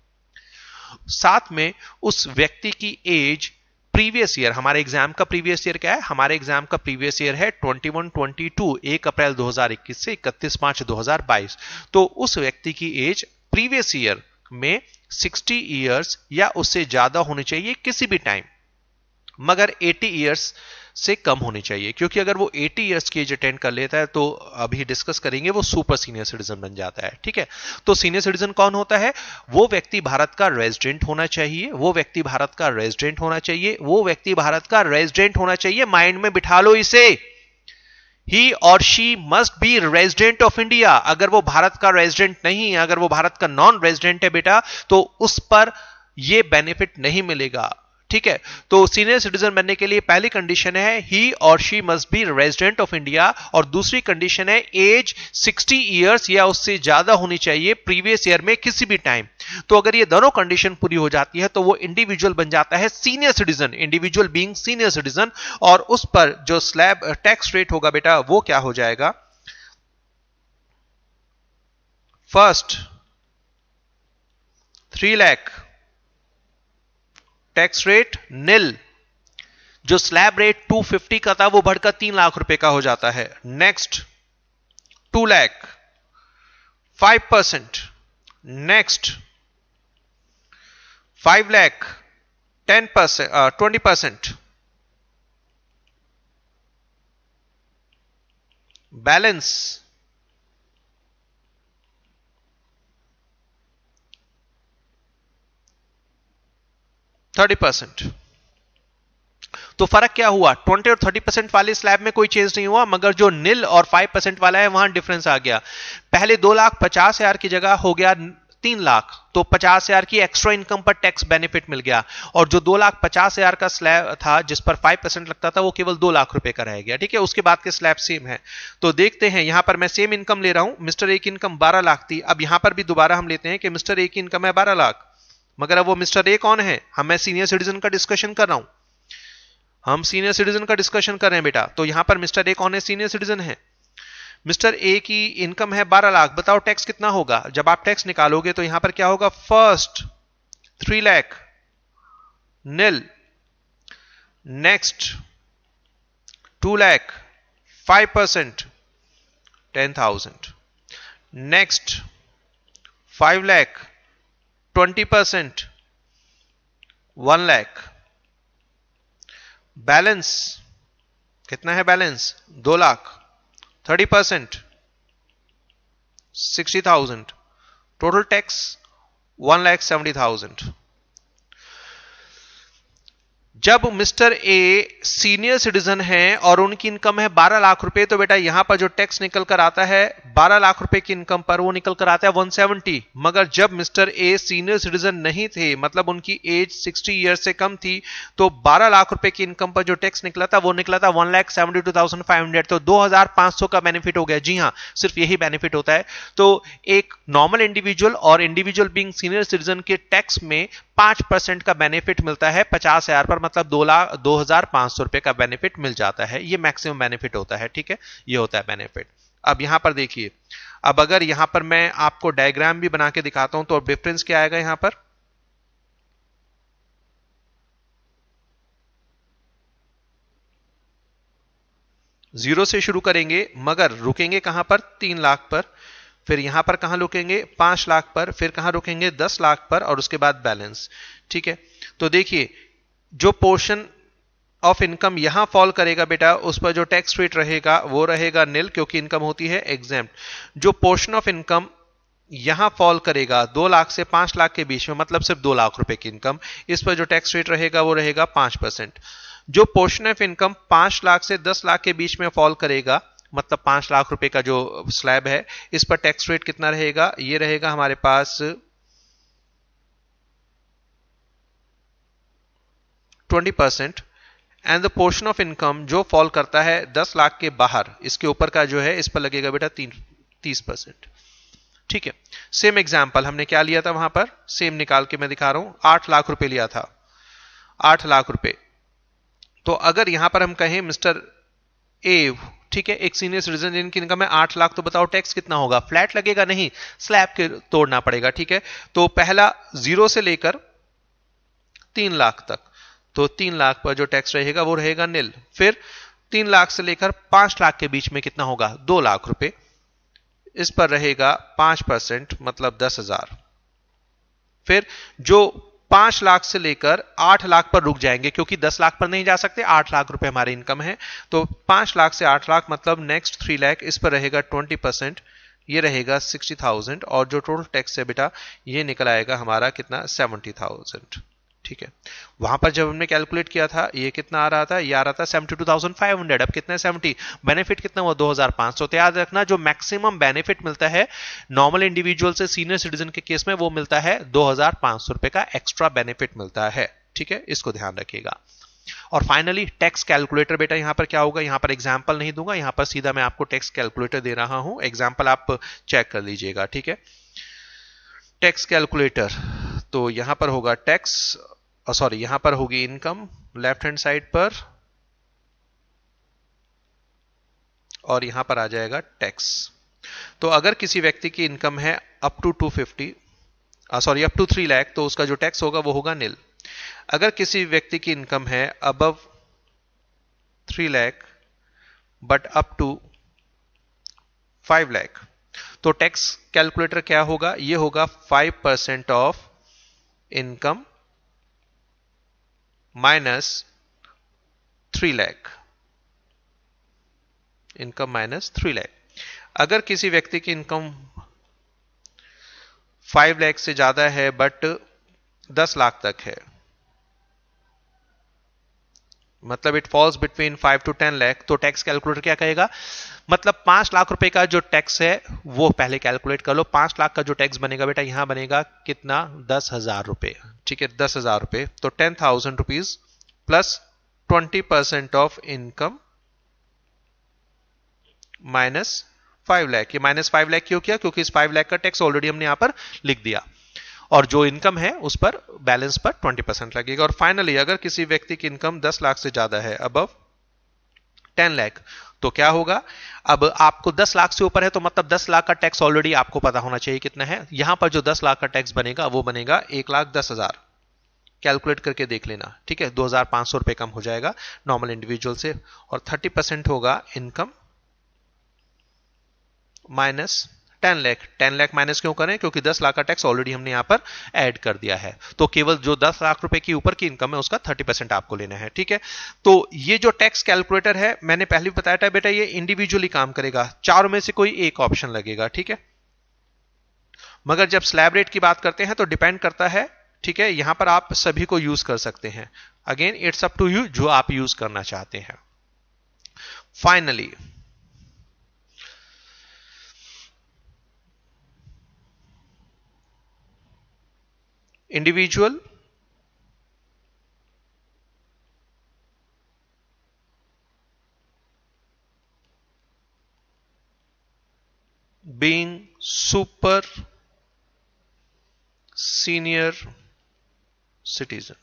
साथ में उस व्यक्ति की एज प्रीवियस ईयर, हमारे एग्जाम का प्रीवियस ईयर क्या है, हमारे एग्जाम का प्रीवियस ईयर है 21-22, 1 अप्रैल 2021 से 31 मार्च 2022. तो उस व्यक्ति की एज प्रीवियस ईयर में 60 इयर्स या उससे ज्यादा होनी चाहिए किसी भी टाइम, मगर 80 इयर्स से कम होनी चाहिए, क्योंकि अगर वो 80 इयर्स की एज अटेंड कर लेता है तो अभी डिस्कस करेंगे वो सुपर सीनियर सिटीजन बन जाता है. ठीक है, तो सीनियर सिटीजन कौन होता है, वो व्यक्ति भारत का रेजिडेंट होना चाहिए, वो व्यक्ति भारत का रेजिडेंट होना चाहिए, वो व्यक्ति भारत का रेजिडेंट होना चाहिए. माइंड में बिठा लो इसे, ही और she must be resident of India. अगर वो भारत का रेजिडेंट नहीं है, अगर वो भारत का नॉन रेजिडेंट है बेटा, तो उस पर ये बेनिफिट नहीं मिलेगा. ठीक है, तो सीनियर सिटीजन बनने के लिए पहली कंडीशन है ही और she must be resident of India, और दूसरी कंडीशन है एज 60 इयर्स या उससे ज्यादा होनी चाहिए प्रीवियस ईयर में किसी भी टाइम. तो अगर ये दोनों कंडीशन पूरी हो जाती है तो वो इंडिविजुअल बन जाता है senior citizen, individual being senior citizen. और उस पर जो स्लैब टैक्स रेट होगा बेटा वो क्या हो जाएगा, फर्स्ट 3 लाख टैक्स रेट निल, जो स्लैब रेट 250 का था वो बढ़कर 3 लाख रुपए का हो जाता है. Next 2 lakh 5%, next 5 lakh 10%, 20%, balance 30%. तो फर्क क्या हुआ, 20 और 30% वाले स्लैब में कोई चेंज नहीं हुआ, मगर जो निल और 5% वाला है वहां डिफरेंस आ गया. पहले 2,50,000 की जगह हो गया 3 लाख, तो 50,000 की एक्स्ट्रा इनकम पर टैक्स बेनिफिट मिल गया. और जो 2,50,000 का स्लैब था जिस पर 5% लगता था वो केवल 2 लाख रुपए का रह गया. ठीक है, उसके बाद के स्लैब सेम है. तो देखते हैं, यहां पर मैं सेम इनकम ले रहा हूं, मिस्टर ए की इनकम 12 लाख थी. अब यहां पर भी दोबारा हम लेते हैं कि मिस्टर ए की इनकम है 12 लाख, मगर अब वो मिस्टर ए कौन है, मैं सीनियर सिटीजन का डिस्कशन कर रहा हूं, हम सीनियर सिटीजन का डिस्कशन कर रहे हैं बेटा. तो यहां पर मिस्टर ए कौन है, सीनियर सिटीजन है. मिस्टर ए की इनकम है 12 लाख, बताओ टैक्स कितना होगा. जब आप टैक्स निकालोगे तो यहां पर क्या होगा, first 3 lakh nil, next 2 lakh 5% 10,000, next 5 lakh 20% 1 lakh, balance कितना है, बैलेंस 2 लाख, 30% 60,000, टोटल टैक्स 1,70,000. जब मिस्टर ए सीनियर सिटीजन हैं और उनकी इनकम है 12 लाख रुपए, तो बेटा यहां पर जो टैक्स निकल कर आता है 12 लाख रुपए की इनकम पर वो निकल कर आता है 170। मगर जब मिस्टर ए सीनियर सिटीजन नहीं थे, मतलब उनकी एज 60 ईयर से कम थी, तो 12 लाख रुपए की इनकम पर जो टैक्स निकला था वो निकला था 1,72,500। तो 2,500 का बेनिफिट हो गया। जी हां, सिर्फ यही बेनिफिट होता है। तो एक नॉर्मल इंडिविजुअल और इंडिविजुअल बीइंग सीनियर सिटीजन के टैक्स में 5% का बेनिफिट मिलता है 50,000 पर, मतलब 2,500 रुपए का बेनिफिट मिल जाता है। ये मैक्सिमम बेनिफिट होता है। ठीक है, ये होता है बेनिफिट। अब यहां पर देखिए, अब अगर यहां पर मैं आपको डायग्राम भी बना के दिखाता हूं तो डिफरेंस क्या आएगा यहां पर। जीरो से शुरू करेंगे मगर रुकेंगे कहां पर, 3 लाख पर। फिर यहां पर कहां रुकेंगे, 5 लाख पर। फिर कहां रुकेंगे, 10 लाख पर। और उसके बाद बैलेंस। ठीक है, तो देखिए जो पोर्शन ऑफ इनकम यहां फॉल करेगा बेटा, उस पर जो टैक्स रेट रहेगा वो रहेगा निल, क्योंकि इनकम होती है एग्जेम्प्ट। जो पोर्शन ऑफ इनकम यहां फॉल करेगा 2 लाख से 5 लाख के बीच में, मतलब सिर्फ 2 लाख रुपए की इनकम, इस पर जो टैक्स रेट रहेगा वो रहेगा 5%। जो पोर्शन ऑफ इनकम 5 लाख से 10 लाख के बीच में फॉल करेगा, मतलब 5 लाख रुपए का जो स्लैब है, इस पर टैक्स रेट कितना रहेगा, ये रहेगा हमारे पास 20%। And the portion of income जो फॉल करता है 10 लाख के बाहर, इसके ऊपर का जो है, इस पर लगेगा बेटा 30%। ठीक है, सेम एग्जांपल हमने क्या लिया था वहां पर, सेम निकाल के मैं दिखा रहा हूं। 8 लाख रुपए लिया था, 8 लाख रुपए। तो अगर यहां पर हम कहें मिस्टर ए, ठीक है, एक सीनियर सिटीजन जिनकी इनकम है 8 लाख, तो बताओ टैक्स कितना होगा, फ्लैट लगेगा, नहीं, स्लैब के तोड़ना पड़ेगा। ठीक है, तो पहला 0 से लेकर 3 लाख तक, तो 3 लाख पर जो टैक्स रहेगा वो रहेगा निल। फिर 3 लाख से लेकर 5 लाख के बीच में कितना होगा, 2 लाख रुपए, इस पर रहेगा 5%, मतलब 10,000। फिर जो 5 लाख से लेकर 8 लाख पर रुक जाएंगे, क्योंकि 10 लाख पर नहीं जा सकते, 8 लाख रुपए हमारी इनकम है, तो 5 लाख से 8 लाख मतलब नेक्स्ट 3 लाख, इस पर रहेगा 20%, ये रहेगा 60,000। और जो टोटल टैक्स है बेटा ये निकल आएगा हमारा कितना, 70,000। ठीक है, वहां पर जब हमने कैलकुलेट किया था ये कितना आ रहा था, ये आ रहा था 72,500। अब कितना है, 70, बेनिफिट कितना हुआ, 2,500। तो याद रखना जो मैक्सिमम बेनिफिट मिलता है नॉर्मल इंडिविजुअल से सीनियर सिटीजन के केस में, वो मिलता है 2,500 रुपए का एक्स्ट्रा बेनिफिट मिलता है। ठीक है, इसको ध्यान रखिएगा। और फाइनली टैक्स कैलकुलेटर बेटा यहां पर क्या होगा, यहां पर एग्जाम्पल नहीं दूंगा, यहां पर सीधा मैं आपको टैक्स कैलकुलेटर दे रहा हूं, एग्जाम्पल आप चेक कर लीजिएगा। ठीक है, टैक्स कैलकुलेटर, तो यहां पर होगा टैक्स, सॉरी यहां पर होगी इनकम लेफ्ट हैंड साइड पर, और यहां पर आ जाएगा टैक्स। तो अगर किसी व्यक्ति की इनकम है up to 250, sorry up to 3 lakh, तो उसका जो टैक्स होगा वो होगा निल। अगर किसी व्यक्ति की इनकम है above 3 lakh but up to 5 lakh, तो टैक्स कैलकुलेटर क्या होगा, ये होगा 5% of income minus 3 lakh, income minus 3 lakh. अगर किसी व्यक्ति की इनकम 5 लाख से ज्यादा है बट 10 लाख तक है, मतलब it falls between 5 to 10 lakh, तो टैक्स कैलकुलेटर क्या कहेगा, मतलब 5 लाख रुपए का जो टैक्स है वो पहले कैलकुलेट कर लो। 5 लाख का जो टैक्स बनेगा बेटा यहां बनेगा कितना, 10,000 रुपए। ठीक है, 10,000 रुपए, तो 10,000 rupees plus 20% of income minus 5 lakh. ये माइनस 5 लाख क्यों किया, क्योंकि इस 5 लाख का टैक्स ऑलरेडी हमने यहां पर लिख दिया, और जो इनकम है उस पर बैलेंस पर 20% लगेगा। और फाइनली अगर किसी व्यक्ति की इनकम 10 लाख से ज्यादा है अबव 10 लाख, तो क्या होगा, अब आपको 10 लाख से ऊपर है तो मतलब 10 लाख का टैक्स ऑलरेडी आपको पता होना चाहिए कितना है। यहां पर जो 10 लाख का टैक्स बनेगा वो बनेगा 1,10,000, कैलकुलेट करके देख लेना। ठीक है, 2,500 रुपए कम हो जाएगा नॉर्मल इंडिविजुअल से, और 30% होगा income minus 10 lakh. 10 lakh minus क्यों करें, क्योंकि 10 लाख का टैक्स ऑलरेडी हमने यहां पर ऐड कर दिया है, तो केवल जो 10 लाख रुपए की ऊपर की इनकम है उसका 30% आपको लेना है। ठीक है, तो ये जो टैक्स कैलकुलेटर है मैंने पहले बताया था बेटा ये इंडिविजुअली काम करेगा, चारों में से कोई एक ऑप्शन लगेगा। ठीक है, मगर जब स्लैब रेट की बात करते हैं तो डिपेंड करता है ठीक है, यहां पर आप सभी को यूज कर सकते हैं। Again it's up to you जो आप यूज करना चाहते हैं। Finally individual being super senior citizen,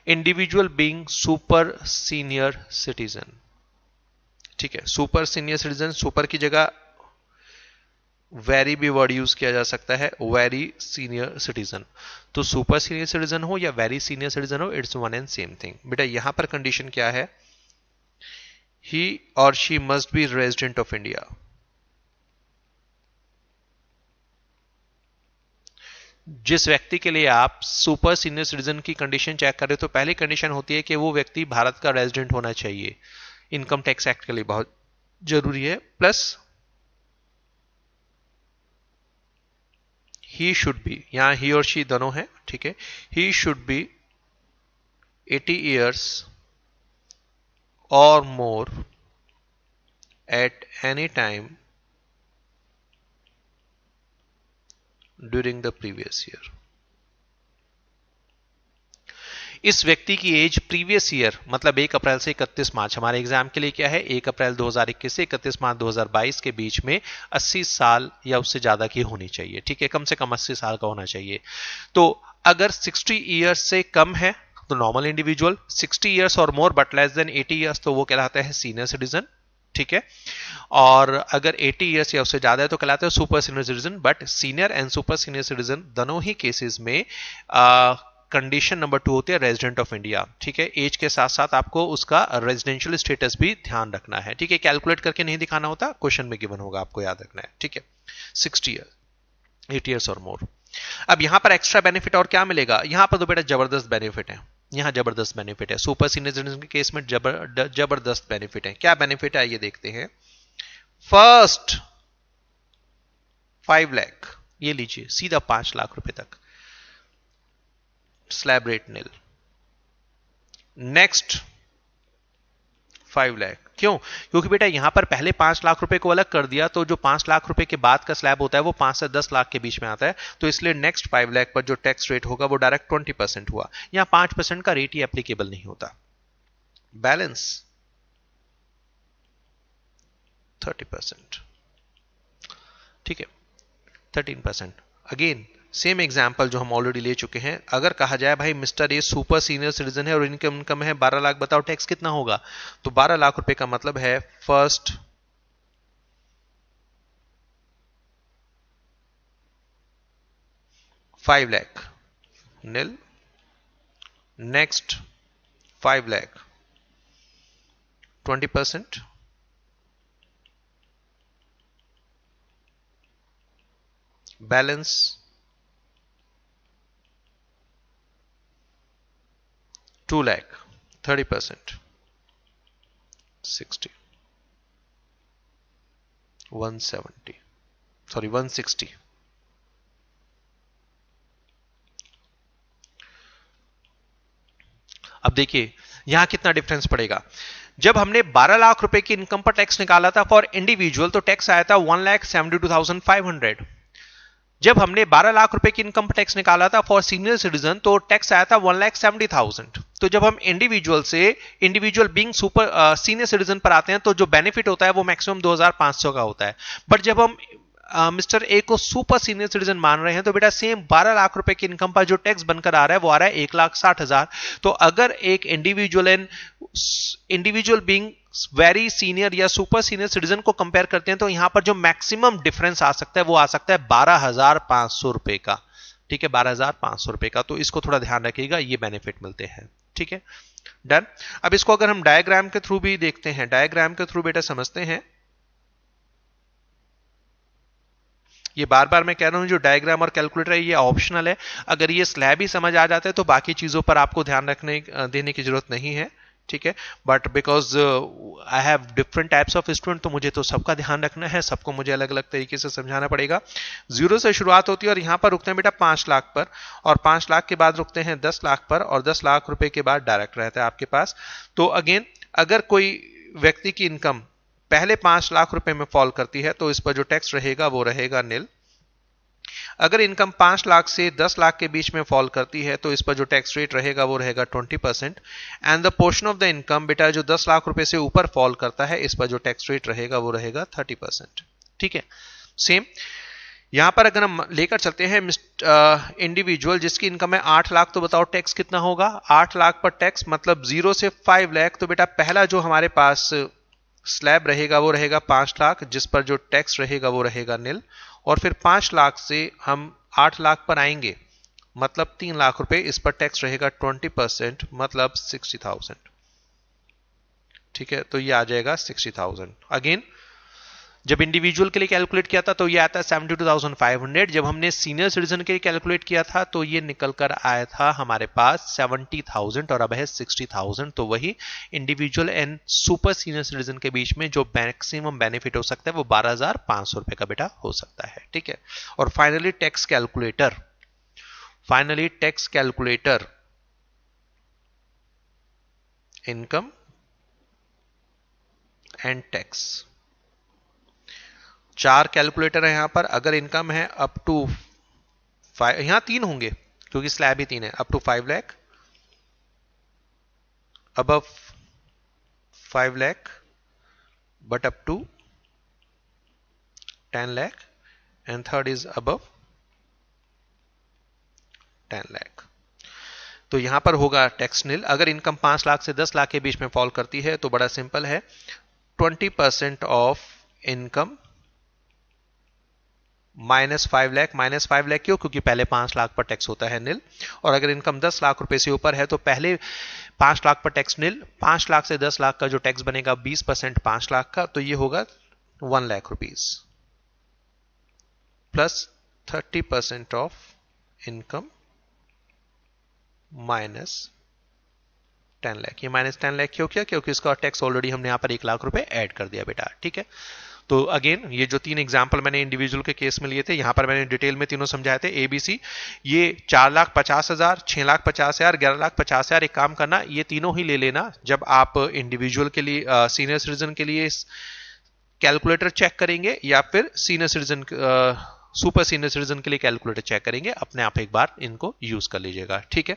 individual being super senior citizen. ठीक है, सुपर सीनियर सिटीजन, सुपर की जगह वेरी भी वर्ड यूज किया जा सकता है, वेरी सीनियर सिटीजन। तो सुपर सीनियर सिटीजन हो या वेरी सीनियर सिटीजन हो, it's one and same thing. बेटा यहां पर कंडीशन क्या है, he or she must be resident of India। जिस व्यक्ति के लिए आप सुपर सीनियर सिटीजन की कंडीशन चेक कर रहे हो, तो पहली कंडीशन होती है कि वो व्यक्ति भारत का रेजिडेंट होना चाहिए, इनकम टैक्स एक्ट के लिए बहुत जरूरी है। प्लस ही शुड बी, यहां ही और शी दोनों है, ठीक है, he should be 80 years or more at any time during the previous year। इस व्यक्ति की एज प्रीवियस ईयर मतलब 1 अप्रैल से 31 मार्च, हमारे एग्जाम के लिए क्या है, 1 अप्रैल 2021 से 31 मार्च 2022 के बीच में 80 साल या उससे ज्यादा की होनी चाहिए। ठीक है, कम से कम 80 साल का होना चाहिए। तो अगर 60 ईयर्स से कम है तो नॉर्मल इंडिविजुअल, 60 ईयर्स और more but less than 80 years तो वो कहलाता है सीनियर सिटीजन। ठीक है, और अगर 80 ईयर्स या उससे ज्यादा है तो कहलाता है super senior citizen. But senior and super senior citizen दोनों ही केसेस में कंडीशन नंबर 2 होती है रेजिडेंट ऑफ इंडिया। ठीक है, एज के साथ साथ आपको उसका रेजिडेंशियल स्टेटस भी ध्यान रखना है। ठीक है, कैलकुलेट करके नहीं दिखाना होता, क्वेश्चन में गिवन होगा, आपको याद रखना है। ठीक है, 60 ईयर, 80 ईयर्स और मोर। अब यहां पर एक्स्ट्रा बेनिफिट और क्या मिलेगा, यहां पर तो बेटा जबरदस्त बेनिफिट है, यहां जबरदस्त बेनिफिट है। सुपर सीनियर सिटीजन के केस में जबरदस्त बेनिफिट है। क्या बेनिफिट है ये देखते हैं। फर्स्ट 5 लाख, ये लीजिए सीधा 5 लाख रुपए तक, स्लैब रेट नील। नेक्स्ट 5 लाख, क्यों, क्योंकि बेटा यहां पर पहले 5 लाख रुपए को अलग कर दिया, तो जो 5 लाख रुपए के बाद का स्लैब होता है वो 5 से 10 लाख के बीच में आता है, तो इसलिए नेक्स्ट 5 लाख पर जो टैक्स रेट होगा वो डायरेक्ट 20% हुआ। यहां 5% का रेट ही एप्लीकेबल नहीं होता। बैलेंस 30%, ठीक है, 13%। अगेन सेम एग्जाम्पल जो हम ऑलरेडी ले चुके हैं। अगर कहा जाए भाई mister A super senior citizen है और इनकम है 12 लाख, बताओ टैक्स कितना होगा, तो 12 लाख रुपए का मतलब है first 5 lakh nil, next 5 lakh 20%, balance 2 lakh 30%, 60, 170, sorry 160। अब देखिए यहां कितना डिफरेंस पड़ेगा। जब हमने 12 लाख रुपए की इनकम पर टैक्स निकाला था फॉर इंडिविजुअल, तो टैक्स आया था 1,72,500। जब हमने 12 लाख रुपए की इनकम टैक्स निकाला था फॉर सीनियर सिटीजन, तो टैक्स आया था 1,70,000। तो जब हम इंडिविजुअल से individual being super senior citizen पर आते हैं, तो जो बेनिफिट होता है वो मैक्सिमम 2,500 का होता है। बट जब हम मिस्टर ए को सुपर सीनियर सिटीजन मान रहे हैं, तो बेटा सेम 12 लाख रुपए की इनकम पर जो टैक्स बनकर आ रहा है वो आ रहा है 1,60,000। तो अगर एक इंडिविजुअल बीइंग वेरी सीनियर या सुपर सीनियर सिटीजन को कंपेयर करते हैं, तो यहां पर जो मैक्सिमम डिफरेंस आ सकता है वो आ सकता है 12,500 रुपए का। ठीक है, 12,500 रुपए का। तो इसको थोड़ा ध्यान रखिएगा, ये बेनिफिट मिलते हैं। ठीक है, डन। अब इसको अगर हम डायग्राम के थ्रू भी देखते हैं, डायग्राम के थ्रू बेटा समझते हैं। ये बार बार मैं कह रहा हूं, जो डायग्राम और कैलकुलेटर है ये ऑप्शनल है। अगर ये स्लैब ही समझ आ जाता है तो बाकी चीजों पर आपको ध्यान रखने देने की जरूरत नहीं है। ठीक है। But because I have different types of student, तो मुझे तो सबका ध्यान रखना है, सबको मुझे अलग अलग तरीके से समझाना पड़ेगा। 0 से शुरुआत होती है और यहाँ पर रुकते हैं बेटा 5 लाख पर, और 5 लाख के बाद रुकते हैं 10 लाख पर, और 10 लाख रुपए के बाद डायरेक्ट रहता है आपके पास। तो अगेन अगर कोई व्यक्ति की इनकम पहले 5 लाख रुपए में फॉल करती है तो इस पर जो टैक्स रहेगा वो रहेगा नील। अगर इनकम 5 लाख से 10 लाख के बीच में फॉल करती है तो इस पर जो टैक्स रेट रहेगा वो रहेगा 20%। And the portion of the income बेटा जो 10 लाख रुपए से ऊपर फॉल करता है इस पर जो टैक्स रेट रहेगा वो रहेगा 30%। ठीक है। सेम यहां पर अगर हम लेकर चलते हैं इंडिविजुअल जिसकी इनकम है 8 लाख, तो बताओ टैक्स कितना होगा? 8 लाख पर टैक्स मतलब 0 से 5 लाख, तो बेटा पहला जो हमारे पास स्लैब रहेगा वो रहेगा 5 लाख, जिस पर जो टैक्स रहेगा वो रहेगा नील। और फिर 5 लाख से हम 8 लाख पर आएंगे मतलब 3 लाख रुपए, इस पर टैक्स रहेगा 20% मतलब 60,000। ठीक है, तो ये आ जाएगा 60,000। अगेन जब इंडिविजुअल के लिए कैलकुलेट किया था तो ये आता है 72,500। जब हमने सीनियर सिटीजन के लिए कैलकुलेट किया था तो ये निकल कर आया था हमारे पास 70,000 और अब है 60,000। तो वही individual and super senior citizen के बीच में जो मैक्सिमम बेनिफिट हो सकता है वो 12,500 रुपए का बेटा हो सकता है। ठीक है। और finally tax calculator income and tax, 4 calculator है यहां पर। अगर इनकम है अप टू 5, यहां 3 होंगे क्योंकि स्लैब ही 3 है, up to 5 lakh, above 5 lakh, but up to 10 lakh, and third is above 10 lakh. तो यहां पर होगा टैक्स नील। अगर इनकम 5 लाख से 10 लाख के बीच में फॉल करती है तो बड़ा सिंपल है, 20% ऑफ इनकम -5 लाख। -5 लाख क्यों? क्योंकि पहले 5 लाख पर टैक्स होता है नील। और अगर इनकम 10 लाख रुपए से ऊपर है तो पहले 5 लाख पर टैक्स नील, 5 लाख से 10 लाख का जो टैक्स बनेगा 20% 5 लाख का, तो ये होगा 1 lakh rupees plus 30% of income -10 lakh. ये -10 लाख क्यों किया? क्योंकि इसका टैक्स ऑलरेडी हमने यहां पर 1 लाख रुपए ऐड कर दिया बेटा। ठीक है। तो अगेन ये जो 3 एग्जांपल मैंने इंडिविजुअल के केस में लिए थे, यहां पर मैंने डिटेल में तीनों समझाए थे एबीसी। ये 4,50,000, 6,50,000, 11,50,000। एक काम करना, ये तीनों ही ले लेना जब आप इंडिविजुअल के लिए सीनियर सिटीजन के लिए कैलकुलेटर चेक करेंगे या फिर senior citizen super senior citizen के लिए कैलकुलेटर चेक करेंगे, अपने आप एक बार इनको यूज कर लीजिएगा। ठीक है।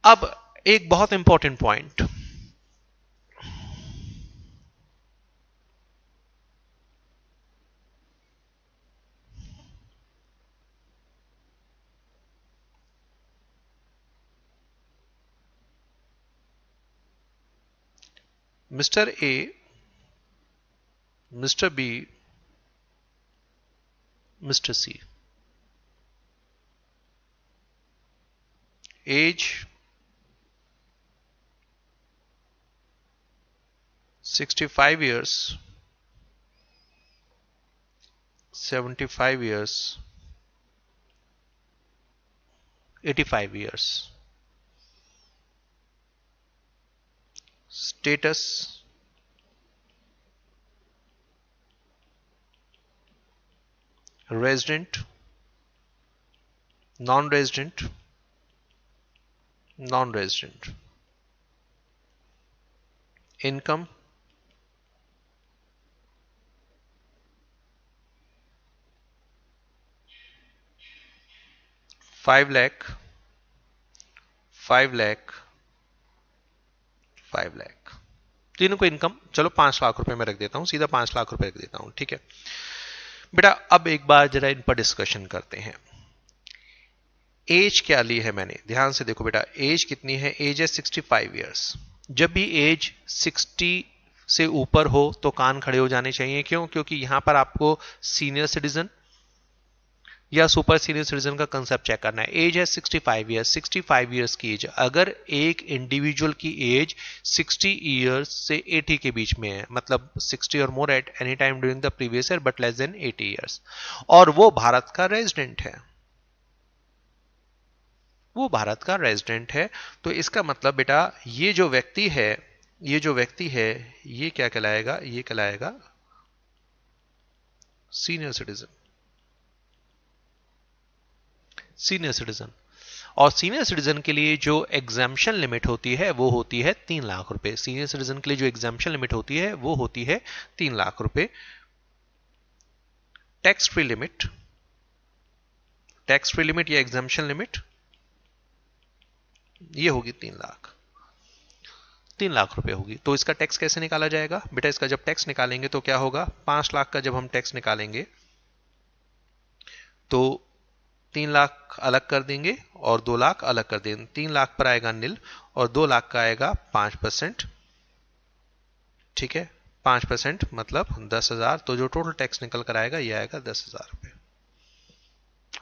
अब एक बहुत important point, mister A, mister B, mister C, age 65 years, 75 years, 85 years. Status resident, non-resident, non-resident. Income 5 lakh, 5 lakh, 5 lakh. तीनों को इनकम चलो 5 लाख रुपए में रख देता हूं, सीधा 5 लाख रुपए रख देता हूं। ठीक है बेटा। अब एक बार जरा इन पर डिस्कशन करते हैं। एज क्या ली है मैंने, ध्यान से देखो बेटा। एज कितनी है? एज है 65 इयर्स। जब भी एज 60 से ऊपर हो तो कान खड़े हो जाने चाहिए। क्यों? क्योंकि यहां पर आपको सीनियर सिटीजन या सुपर सीनियर सिटीजन का कंसेप्ट चेक करना है। एज है 65 ईयर्स, 65 ईयर्स की एज। अगर एक इंडिविजुअल की एज 60 ईयर्स से 80 के बीच में है, मतलब 60 और more at any time during the previous year but less than 80 years, और वो भारत का रेजिडेंट है, वो भारत का रेजिडेंट है। तो इसका मतलब बेटा ये जो व्यक्ति है, ये क्या कहलाएगा, ये कहलाएगा सीनियर सिटीजन। सीनियर सिटीजन, और सीनियर सिटीजन के लिए जो एग्जाम्पशन लिमिट होती है वो होती है 3 लाख रुपए। सीनियर सिटीजन के लिए जो एग्जाम्पशन लिमिट होती है वो होती है 3 लाख रुपए। टैक्स फ्री लिमिट, या एग्जाम्पशन लिमिट ये होगी 3 लाख रुपए होगी। तो इसका टैक्स कैसे निकाला जाएगा बेटा? इसका जब टैक्स निकालेंगे तो क्या होगा, 5 लाख का जब हम टैक्स निकालेंगे तो 3 लाख अलग कर देंगे और 2 लाख अलग कर देंगे। 3 लाख पर आएगा नील और 2 लाख का आएगा 5%। ठीक है, 5% मतलब 10,000। तो जो टोटल टैक्स निकल कर आएगा ये आएगा 10,000 रुपए।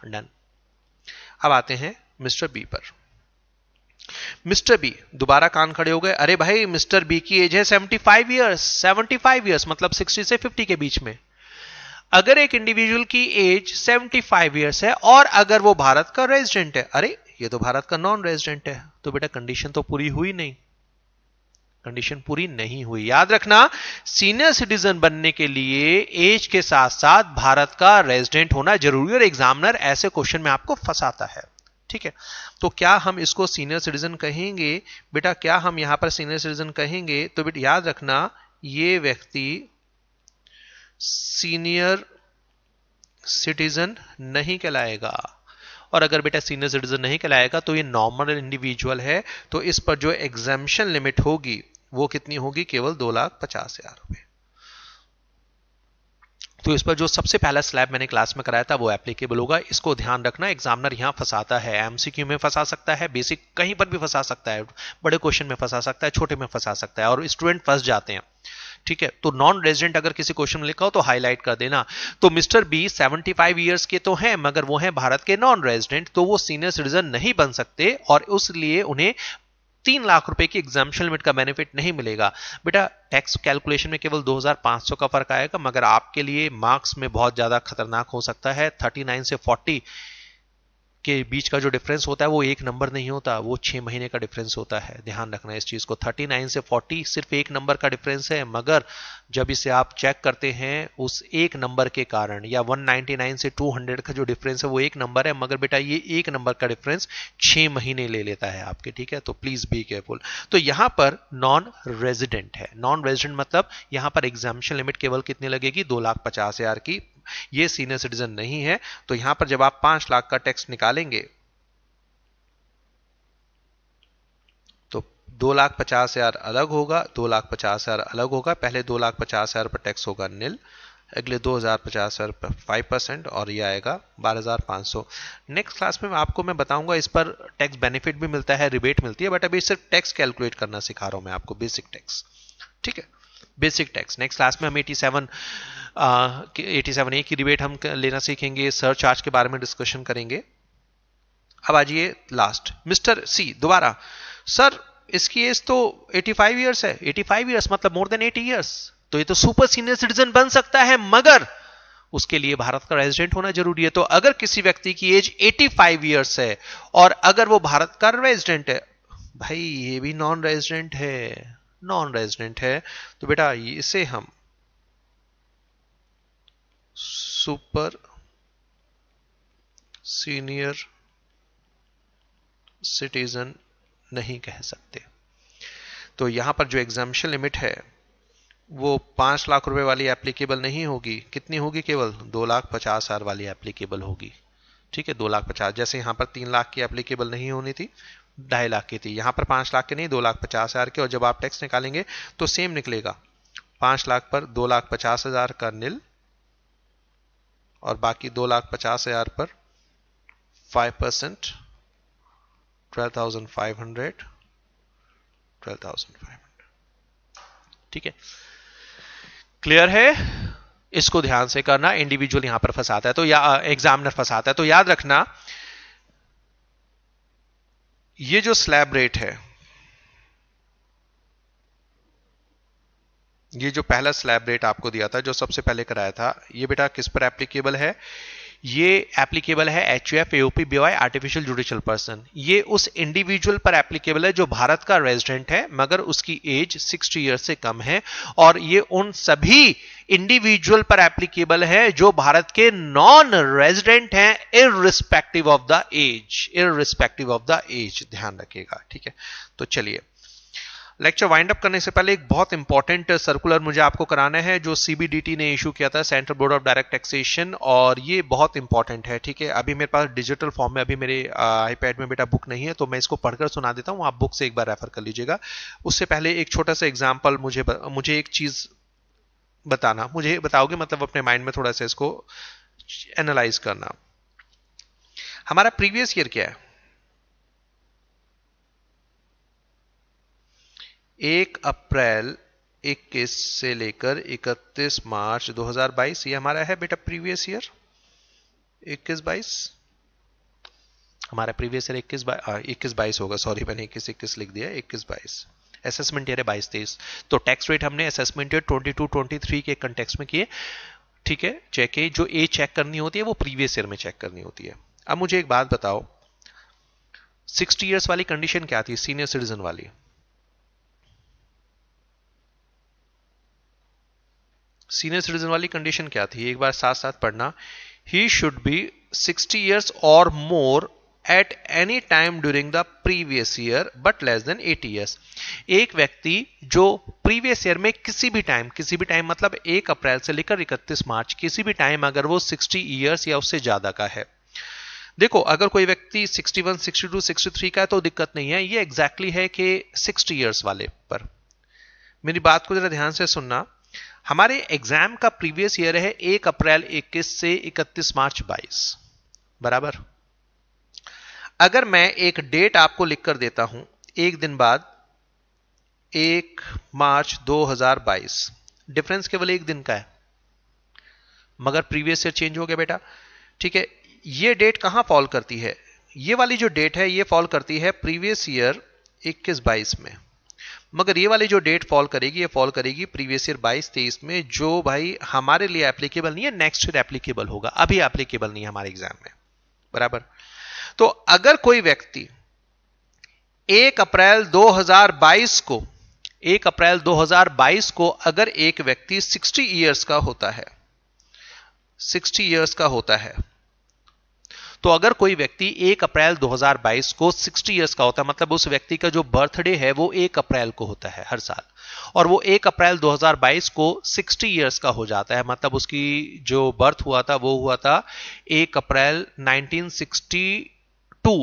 डन। अब आते हैं मिस्टर बी पर। मिस्टर बी दोबारा कान खड़े हो गए, अरे भाई मिस्टर बी की एज है 75 ईयर्स। 75 ईयर्स मतलब 60 से 50 के बीच में। अगर एक इंडिविजुअल की एज 75 ईयर्स है और अगर वो भारत का रेजिडेंट है, अरे ये तो भारत का नॉन रेजिडेंट है, तो बेटा कंडीशन तो पूरी हुई नहीं, कंडीशन पूरी नहीं हुई। याद रखना, सीनियर सिटीजन बनने के लिए एज के साथ साथ भारत का रेजिडेंट होना जरूरी है और एग्जामिनर ऐसे क्वेश्चन में आपको फंसाता है। ठीक है, तो क्या हम इसको सीनियर सिटीजन कहेंगे बेटा? क्या हम यहां पर सीनियर सिटीजन कहेंगे? तो बेटा याद रखना, ये व्यक्ति सीनियर सिटीजन नहीं कहलाएगा। और अगर बेटा सीनियर सिटीजन नहीं कहलाएगा तो ये नॉर्मल इंडिविजुअल है। तो इस पर जो एग्जाम्पशन लिमिट होगी वो कितनी होगी? केवल 2,50,000 रुपए। तो इस पर जो सबसे पहला स्लैब मैंने क्लास में कराया था वो एप्लीकेबल होगा। इसको ध्यान रखना, एग्जामिनर यहां फंसाता है, एमसीक्यू में फंसा सकता है, बेसिक कहीं पर भी फंसा सकता है, बड़े क्वेश्चन में फंसा सकता है, छोटे में फंसा सकता है और स्टूडेंट फंस जाते हैं। ठीक है, तो नॉन रेजिडेंट अगर किसी क्वेश्चन में लिखा हो तो हाईलाइट कर देना। तो मिस्टर बी 75 ईयर्स के तो हैं मगर वो हैं भारत के नॉन रेजिडेंट, तो वो सीनियर सिटीजन नहीं बन सकते और उसलिए उन्हें 3 लाख रुपए की एग्जाम्पशन लिमिट का बेनिफिट नहीं मिलेगा। बेटा टैक्स कैलकुलेशन में केवल 2,500 का फर्क आएगा, मगर आपके लिए मार्क्स में बहुत ज्यादा खतरनाक हो सकता है। 39 से 40 के बीच का जो डिफरेंस होता है वो एक नंबर नहीं होता, वो 6 महीने का डिफरेंस होता है। ध्यान रखना इस चीज को। 39 से 40 सिर्फ एक नंबर का डिफरेंस है, मगर जब इसे आप चेक करते हैं उस एक नंबर के कारण, या 199 से 200 का जो डिफरेंस है वो एक नंबर है, मगर बेटा ये एक नंबर का डिफरेंस 6 महीने ले लेता है आपके। ठीक है, तो प्लीज बी केयरफुल। तो यहां पर नॉन रेजिडेंट है। नॉन रेजिडेंट मतलब यहां पर एग्जाम्पशन लिमिट केवल कितनी लगेगी? 2,50,000 की। ये सीनियर सिटीजन नहीं है। तो यहां पर जब आप 5 लाख का टैक्स निकालेंगे तो 2,50,000 अलग होगा, 2,50,000 अलग होगा। पहले 2,50,000 पर टैक्स होगा नील, अगले 2,50,000 पर 5% और ये आएगा 12,500। नेक्स्ट क्लास में आपको मैं बताऊंगा इस पर टैक्स बेनिफिट भी मिलता है, रिबेट मिलती है, बट अभी सिर्फ टैक्स कैलकुलेट करना सिखा रहा हूं मैं आपको, बेसिक टैक्स। ठीक है, बेसिक टैक्स। नेक्स्ट क्लास में हम 87A की रिबेट हम लेना सीखेंगे, सरचार्ज के बारे में डिस्कशन करेंगे। अब आजिए लास्ट, मिस्टर सी दोबारा, सर इसकी एज तो 85 ईयर्स है। 85 ईयर्स मतलब मोर देन 80 ईयर्स, तो ये तो सुपर सीनियर सिटीजन बन सकता है, मगर उसके लिए भारत का रेजिडेंट होना जरूरी है। तो अगर किसी व्यक्ति की एज 85 ईयर्स है और अगर वो भारत का रेजिडेंट है, भाई ये भी नॉन रेजिडेंट है, नॉन रेजिडेंट है, तो बेटा इसे हम सुपर सीनियर सिटीजन नहीं कह सकते। तो यहां पर जो एग्जाम्पशन लिमिट है वो 5 लाख रुपए वाली एप्लीकेबल नहीं होगी, कितनी होगी? केवल 2,50,000 वाली एप्लीकेबल होगी। ठीक है, 2,50,000। जैसे यहां पर 3 लाख की एप्लीकेबल नहीं होनी थी, 2.5 लाख की थी, यहां पर 5 लाख की नहीं, 2,50,000 की। और जब आप टैक्स निकालेंगे तो सेम निकलेगा, 5 लाख पर 2,50,000 का नील और बाकी 2,50,000 पर 5%, 12,500, 12,500। ठीक है, क्लियर है? इसको ध्यान से करना, इंडिविजुअल यहां पर फंसाता है तो, या एग्जामिनर फंसाता है तो याद रखना, ये जो स्लैब रेट है, ये जो पहला स्लैब रेट आपको दिया था, जो सबसे पहले कराया था, ये बेटा किस पर एप्लीकेबल है? ये एप्लीकेबल है HUF AOP BOI artificial judicial person. ये उस इंडिविजुअल पर एप्लीकेबल है जो भारत का रेजिडेंट है मगर उसकी एज 60 ईयर से कम है, और ये उन सभी इंडिविजुअल पर एप्लीकेबल है जो भारत के नॉन रेजिडेंट हैं, irrespective of the age, irrespective of the age, ध्यान रखिएगा। ठीक है, तो चलिए लेक्चर वाइंड अप करने से पहले एक बहुत इंपॉर्टेंट सर्कुलर मुझे आपको कराना है जो CBDT ने इशू किया था, central board of direct taxation, और ये बहुत इंपॉर्टेंट है। ठीक है, अभी मेरे पास डिजिटल फॉर्म में, अभी मेरे iPad में बेटा बुक नहीं है तो मैं इसको पढ़कर सुना देता हूं, आप बुक से एक बार रेफर कर लीजिएगा। उससे पहले एक छोटा सा एग्जाम्पल, मुझे एक चीज बताना, मुझे बताओगे मतलब अपने माइंड में थोड़ा सा इसको एनालाइज करना। हमारा प्रीवियस ईयर क्या है? 1 अप्रैल 21 से लेकर 31 मार्च 2022, ये हमारा है बेटा प्रीवियस ईयर 21-22। हमारा प्रीवियस ईयर 21-22 होगा, सॉरी मैंने 21-21 लिख दिया, 21-22। असेसमेंट ईयर है 22-23। तो टैक्स रेट हमने असेसमेंट ईयर 22-23 के कंटेक्स्ट में किए। ठीक है, चेक है, जो ए चेक करनी होती है वो प्रीवियस ईयर में चेक करनी होती है। अब मुझे एक बात बताओ, 60 ईयर्स वाली कंडीशन क्या थी सीनियर सिटीजन वाली? सीनियर सिटीजन वाली कंडीशन क्या थी, एक बार साथ साथ पढ़ना। ही शुड बी 60 ईयर्स और more at any time during the previous year but less than 80 years. एक व्यक्ति जो प्रीवियस ईयर में किसी भी टाइम मतलब 1 अप्रैल से लेकर 31 मार्च किसी भी टाइम अगर वो 60 ईयर्स या उससे ज्यादा का है। देखो अगर कोई व्यक्ति 61, 62, 63 का है तो दिक्कत नहीं है, ये एग्जैक्टली है कि 60 ईयर्स वाले पर। मेरी बात को जरा ध्यान से सुनना, हमारे एग्जाम का प्रीवियस ईयर है 1 अप्रैल 21 से 31 मार्च 22, बराबर। अगर मैं एक डेट आपको लिख कर देता हूं, एक दिन बाद 1 मार्च 2022, डिफरेंस केवल एक दिन का है मगर प्रीवियस ईयर चेंज हो गया बेटा। ठीक है, ये डेट कहां फॉल करती है? ये वाली जो डेट है ये फॉल करती है प्रीवियस ईयर 21-22 में, मगर ये वाली जो डेट फॉल करेगी ये फॉल करेगी प्रीवियस ईयर 22-23 में, जो भाई हमारे लिए एप्लीकेबल नहीं है, नेक्स्ट ईयर एप्लीकेबल होगा, अभी एप्लीकेबल नहीं है हमारे एग्जाम में, बराबर। तो अगर कोई व्यक्ति 1 अप्रैल 2022 को 1 अप्रैल 2022 को अगर एक व्यक्ति 60 ईयर्स का होता है, 60 ईयर्स का होता है, तो अगर कोई व्यक्ति 1 अप्रैल 2022 को 60 ईयर्स का होता है, मतलब उस व्यक्ति का जो बर्थडे है वो 1 अप्रैल को होता है हर साल, और वो 1 अप्रैल 2022 को 60 ईयर्स का हो जाता है, मतलब उसकी जो बर्थ हुआ था वो हुआ था 1 अप्रैल 1962,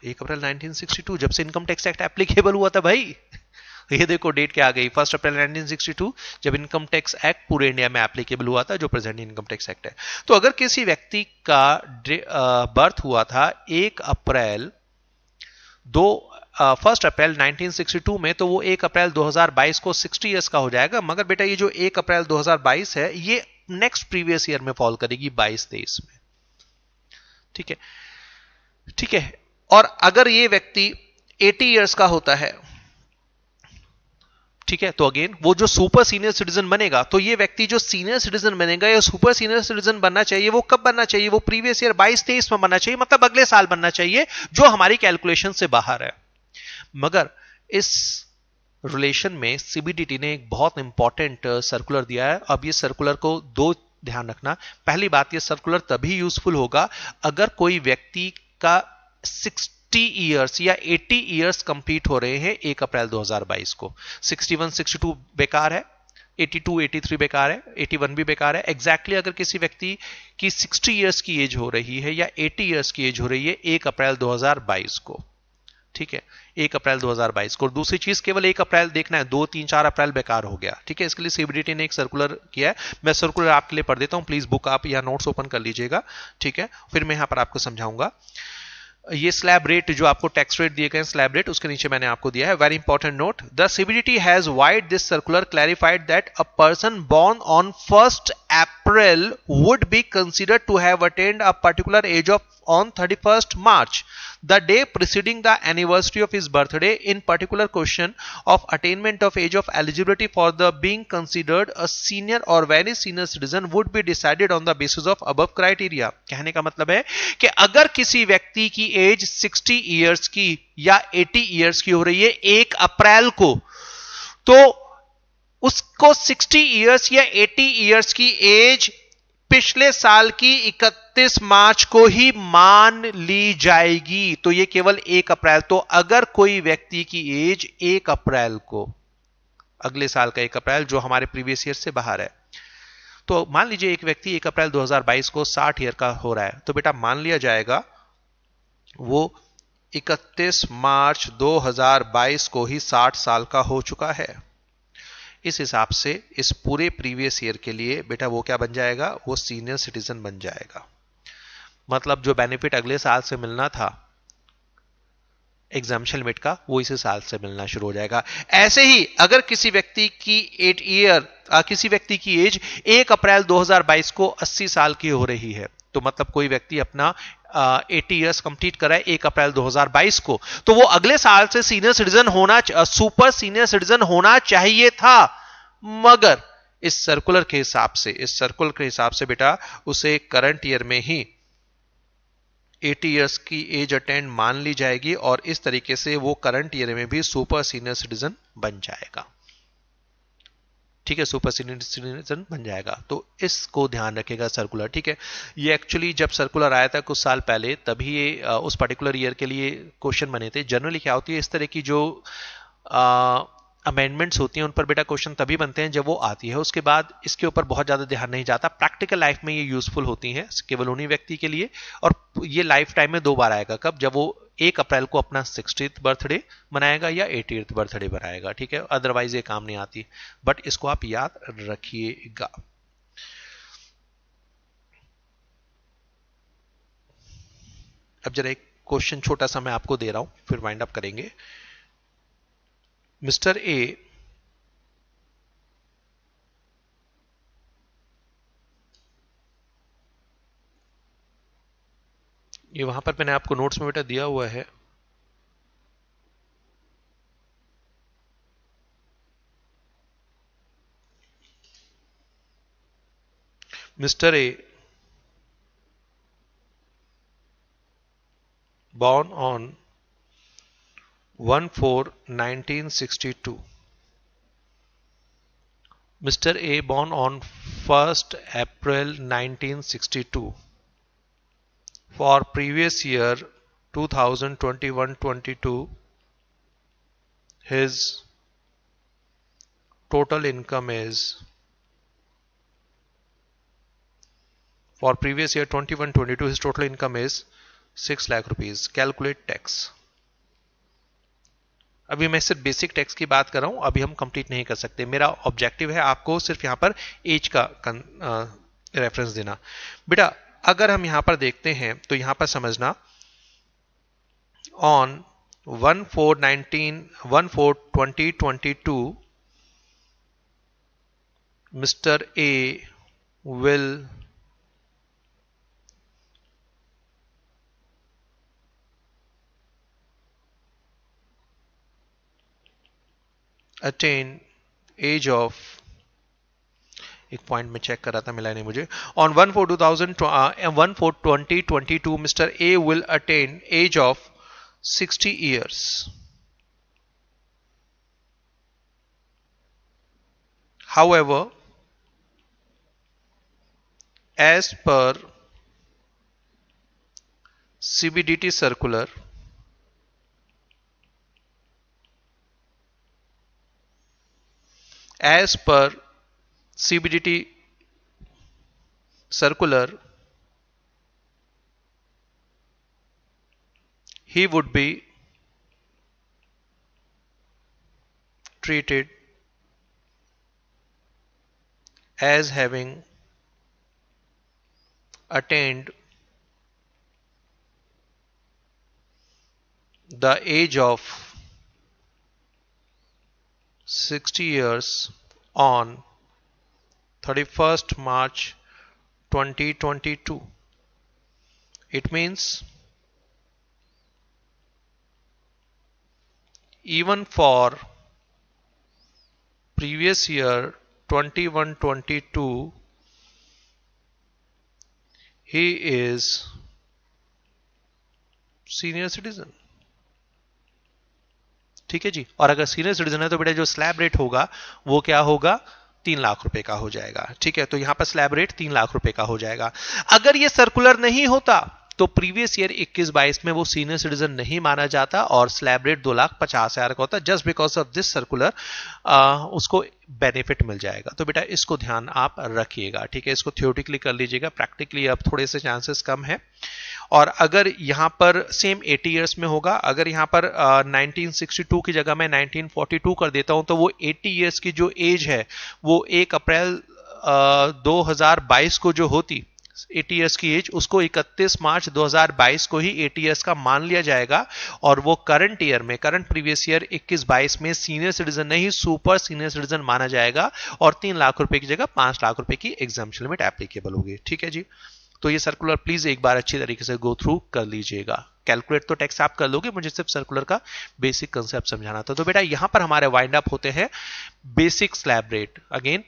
1 अप्रैल 1962 जब से इनकम टैक्स एक्ट एप्लीकेबल हुआ था भाई। ये देखो डेट क्या आ गई, 1 अप्रैल 1962 जब इनकम टैक्स एक्ट पूरे इंडिया में एप्लीकेबल हुआ था, जो प्रेजेंट इनकम टैक्स एक्ट है। तो अगर किसी व्यक्ति का बर्थ हुआ था 1 अप्रैल 1962 में, तो वो 1 अप्रैल 2022 को 60 ईयर्स का हो जाएगा, मगर बेटा ये जो 1 अप्रैल 2022 है ये नेक्स्ट प्रीवियस ईयर में फॉल करेगी 22-23 में। ठीक है, ठीक है। और अगर ये व्यक्ति 80 ईयर्स का होता है, ठीक है, तो अगेन वो जो सुपर सीनियर सिटीजन बनेगा, तो ये व्यक्ति जो सीनियर सिटीजन बनेगा या सुपर सीनियर सिटीजन बनना चाहिए, वो कब बनना चाहिए? वो प्रीवियस ईयर 22-23 में बनना चाहिए, मतलब अगले साल बनना चाहिए, जो हमारी कैलकुलेशन से बाहर है। मगर इस रिलेशन में CBDT ने एक बहुत इंपॉर्टेंट सर्कुलर दिया है। अब ये सर्कुलर को दो ध्यान रखना। पहली बात, ये सर्कुलर तभी यूजफुल होगा अगर कोई व्यक्ति का 60 ईयर्स या 80 ईयर्स कंप्लीट हो रहे हैं 1 अप्रैल 2022 को। 61, 62 बेकार है, 82, 83 बेकार है, 81 भी बेकार है। एग्जैक्टली अगर किसी व्यक्ति की 60 ईयर्स की एज हो रही है या 80 ईयर्स की एज हो रही है 1 अप्रैल 2022 को, ठीक है, 1 अप्रैल 2022 को। दूसरी चीज, केवल 1 अप्रैल देखना है, 2, 3, 4 अप्रैल बेकार हो गया। ठीक है, इसके लिए CBDT ने एक सर्कुलर किया है, मैं सर्कुलर आपके लिए पढ़ देता हूं, प्लीज बुक आप या नोट्स ओपन कर लीजिएगा। ठीक है, फिर मैं यहां पर आपको समझाऊंगा। ये स्लैब रेट जो आपको टैक्स रेट दिए गए स्लैब रेट, उसके नीचे मैंने आपको दिया है very important note. The CBDT has wide this circular clarified that a person born on 1st April would be considered to have attained a particular age of on 31st March, the day preceding the anniversary of his birthday. In particular, question of attainment of age of eligibility for the being considered a senior or very senior citizen would be decided on the basis of above criteria. कहने का मतलब है कि अगर किसी व्यक्ति की as 60 years की या 80 ईयर्स की हो रही है 1 अप्रैल को, तो उसको 60 इयर्स या 80 इयर्स की एज पिछले साल की 31 मार्च को ही मान ली जाएगी. तो ये केवल 1 अप्रैल. तो अगर कोई व्यक्ति की एज 1 अप्रैल को, अगले साल का 1 अप्रैल जो हमारे प्रीवियस ईयर से बाहर है, तो मान लीजिए एक व्यक्ति 1 अप्रैल 2022 को 60 ईयर का हो रहा है, तो बेटा मान लिया जाएगा वो 31 मार्च 2022 को ही 60 साल का हो चुका है. इस हिसाब से इस पूरे प्रीवियस ईयर के लिए बेटा वो क्या बन जाएगा, वो सीनियर सिटीजन बन जाएगा. मतलब जो बेनिफिट अगले साल से मिलना था एग्जाम्पशन लिमिट का, वो इसी साल से मिलना शुरू हो जाएगा. ऐसे ही अगर किसी व्यक्ति की किसी व्यक्ति की एज 1 अप्रैल 2022 को 80 साल की हो रही है, तो मतलब कोई व्यक्ति अपना 80 इयर्स कंप्लीट कर रहा है 1 अप्रैल 2022 को, तो वो अगले साल से सीनियर सिटीजन होना, सुपर सीनियर सिटीजन होना चाहिए था. मगर इस सर्कुलर के हिसाब से बेटा उसे करंट ईयर में ही 80 इयर्स की एज अटेंड मान ली जाएगी और इस तरीके से वो करंट ईयर में भी सुपर सीनियर सिटीजन बन जाएगा. ठीक है, सुपर सीनियर सिटीजन बन जाएगा. तो इसको ध्यान रखेगा सर्कुलर. ठीक है, ये एक्चुअली जब सर्कुलर आया था कुछ साल पहले, तभी ये उस पर्टिकुलर ईयर के लिए क्वेश्चन बने थे. जनरली क्या होती है, इस तरह की जो अमेंडमेंट्स होती हैं उन पर बेटा क्वेश्चन तभी बनते हैं जब वो आती है. उसके बाद इसके ऊपर बहुत ज्यादा ध्यान नहीं जाता. प्रैक्टिकल लाइफ में ये यूजफुल होती हैं केवल उन्हीं व्यक्ति के लिए, और ये लाइफ टाइम में 2 बार आएगा. कब? जब वो 1 अप्रैल को अपना 60th बर्थडे मनाएगा या 80th बर्थडे बनाएगा. ठीक है, अदरवाइज ये काम नहीं आती. बट इसको आप याद रखिएगा. अब जरा एक क्वेश्चन छोटा सा मैं आपको दे रहा हूं, फिर वाइंड अप करेंगे. मिस्टर ए ये वहां पर मैंने आपको नोट्स में बेटा दिया हुआ है. Mr. A, born on 1/4/1962. Mr. A, born on 1st April 1962. For previous year 2021-22, his total income is, for previous year 21-22, his total income is 6 lakh rupees. Calculate tax. अभी मैं सिर्फ बेसिक टैक्स की बात कर रहा हूं, अभी हम कंप्लीट नहीं कर सकते. मेरा ऑब्जेक्टिव है आपको सिर्फ यहां पर एज का रेफरेंस देना. बेटा अगर हम यहां पर देखते हैं तो यहां पर समझना, on 1/4/2022 mister A will attain age of, एक पॉइंट में चेक कर रहा था मिला नहीं मुझे. On 1/4/2022 mister A will attain age of 60 years. However, as per CBDT circular, as per CBDT circular, he would be treated as having attained the age of 60 years on 31st March 2022. It means even for previous year 21-22 he is senior citizen. ठीक है जी। और अगर senior citizen है तो बेटा जो slab rate होगा वो क्या होगा, 3 लाख रुपए का हो जाएगा। ठीक है, तो यहां पर स्लैब रेट 3 लाख रुपए का हो जाएगा। अगर ये सर्कुलर नहीं होता तो प्रीवियस ईयर 21-22 में वो सीनियर सिटीजन नहीं माना जाता और स्लैब रेट 2,50,000 का होता। Just because of this circular उसको बेनिफिट मिल जाएगा। तो बेटा इसको ध्यान आप रखिएगा। ठीक है, इसको थियोरेटिकली कर लीजिएगा, प्रैक्टिकली अब थोड़े से चांसेस कम है। और अगर यहां पर सेम 80 इयर्स में होगा, अगर यहां पर 1962 की जगह मैं 1942 कर देता हूं तो वो 80 इयर्स की जो एज है वो 1 अप्रैल 2022 को जो होती 80 इयर्स की एज, उसको 31 मार्च 2022 को ही 80 इयर्स का मान लिया जाएगा और वो करंट ईयर में, करंट प्रीवियस ईयर 21-22 में सीनियर सिटीजन नहीं सुपर सीनियर सिटीजन माना जाएगा और 3 लाख रुपए की जगह 5 लाख रुपए की एग्जम्पशन लिमिट एप्लीकेबल होगी। ठीक है जी। तो ये सर्कुलर प्लीज एक बार अच्छी तरीके से गो थ्रू कर लीजिएगा। कैलकुलेट तो टैक्स आप कर लोगे, मुझे सिर्फ सर्कुलर का बेसिक कंसेप्ट समझाना था। तो बेटा यहां पर हमारे वाइंड अप होते हैं बेसिक स्लैब रेट। अगेन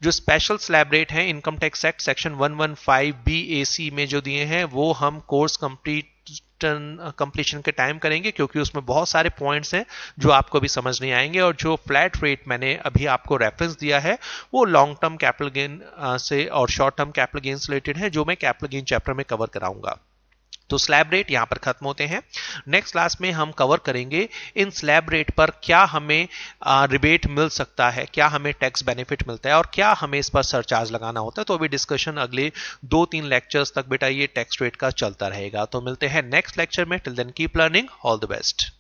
जो स्पेशल स्लैब रेट है income tax act section 115 BAC में जो दिए हैं वो हम कोर्स कंप्लीशन के टाइम करेंगे, क्योंकि उसमें बहुत सारे पॉइंट्स हैं जो आपको अभी समझ नहीं आएंगे। और जो फ्लैट रेट मैंने अभी आपको रेफरेंस दिया है वो लॉन्ग टर्म कैपिटल गेन से और शॉर्ट टर्म कैपिटल गेन से रिलेटेड है, जो मैं कैपिटल गेन चैप्टर में कवर कराऊंगा। तो स्लैब रेट यहां पर खत्म होते हैं। नेक्स्ट क्लास में हम कवर करेंगे इन स्लैब रेट पर क्या हमें रिबेट मिल सकता है, क्या हमें टैक्स बेनिफिट मिलता है और क्या हमें इस पर सरचार्ज लगाना होता है। तो अभी डिस्कशन अगले 2-3 लेक्चर्स तक बेटा ये टैक्स रेट का चलता रहेगा। तो मिलते हैं नेक्स्ट लेक्चर में। Till then keep learning, all the best.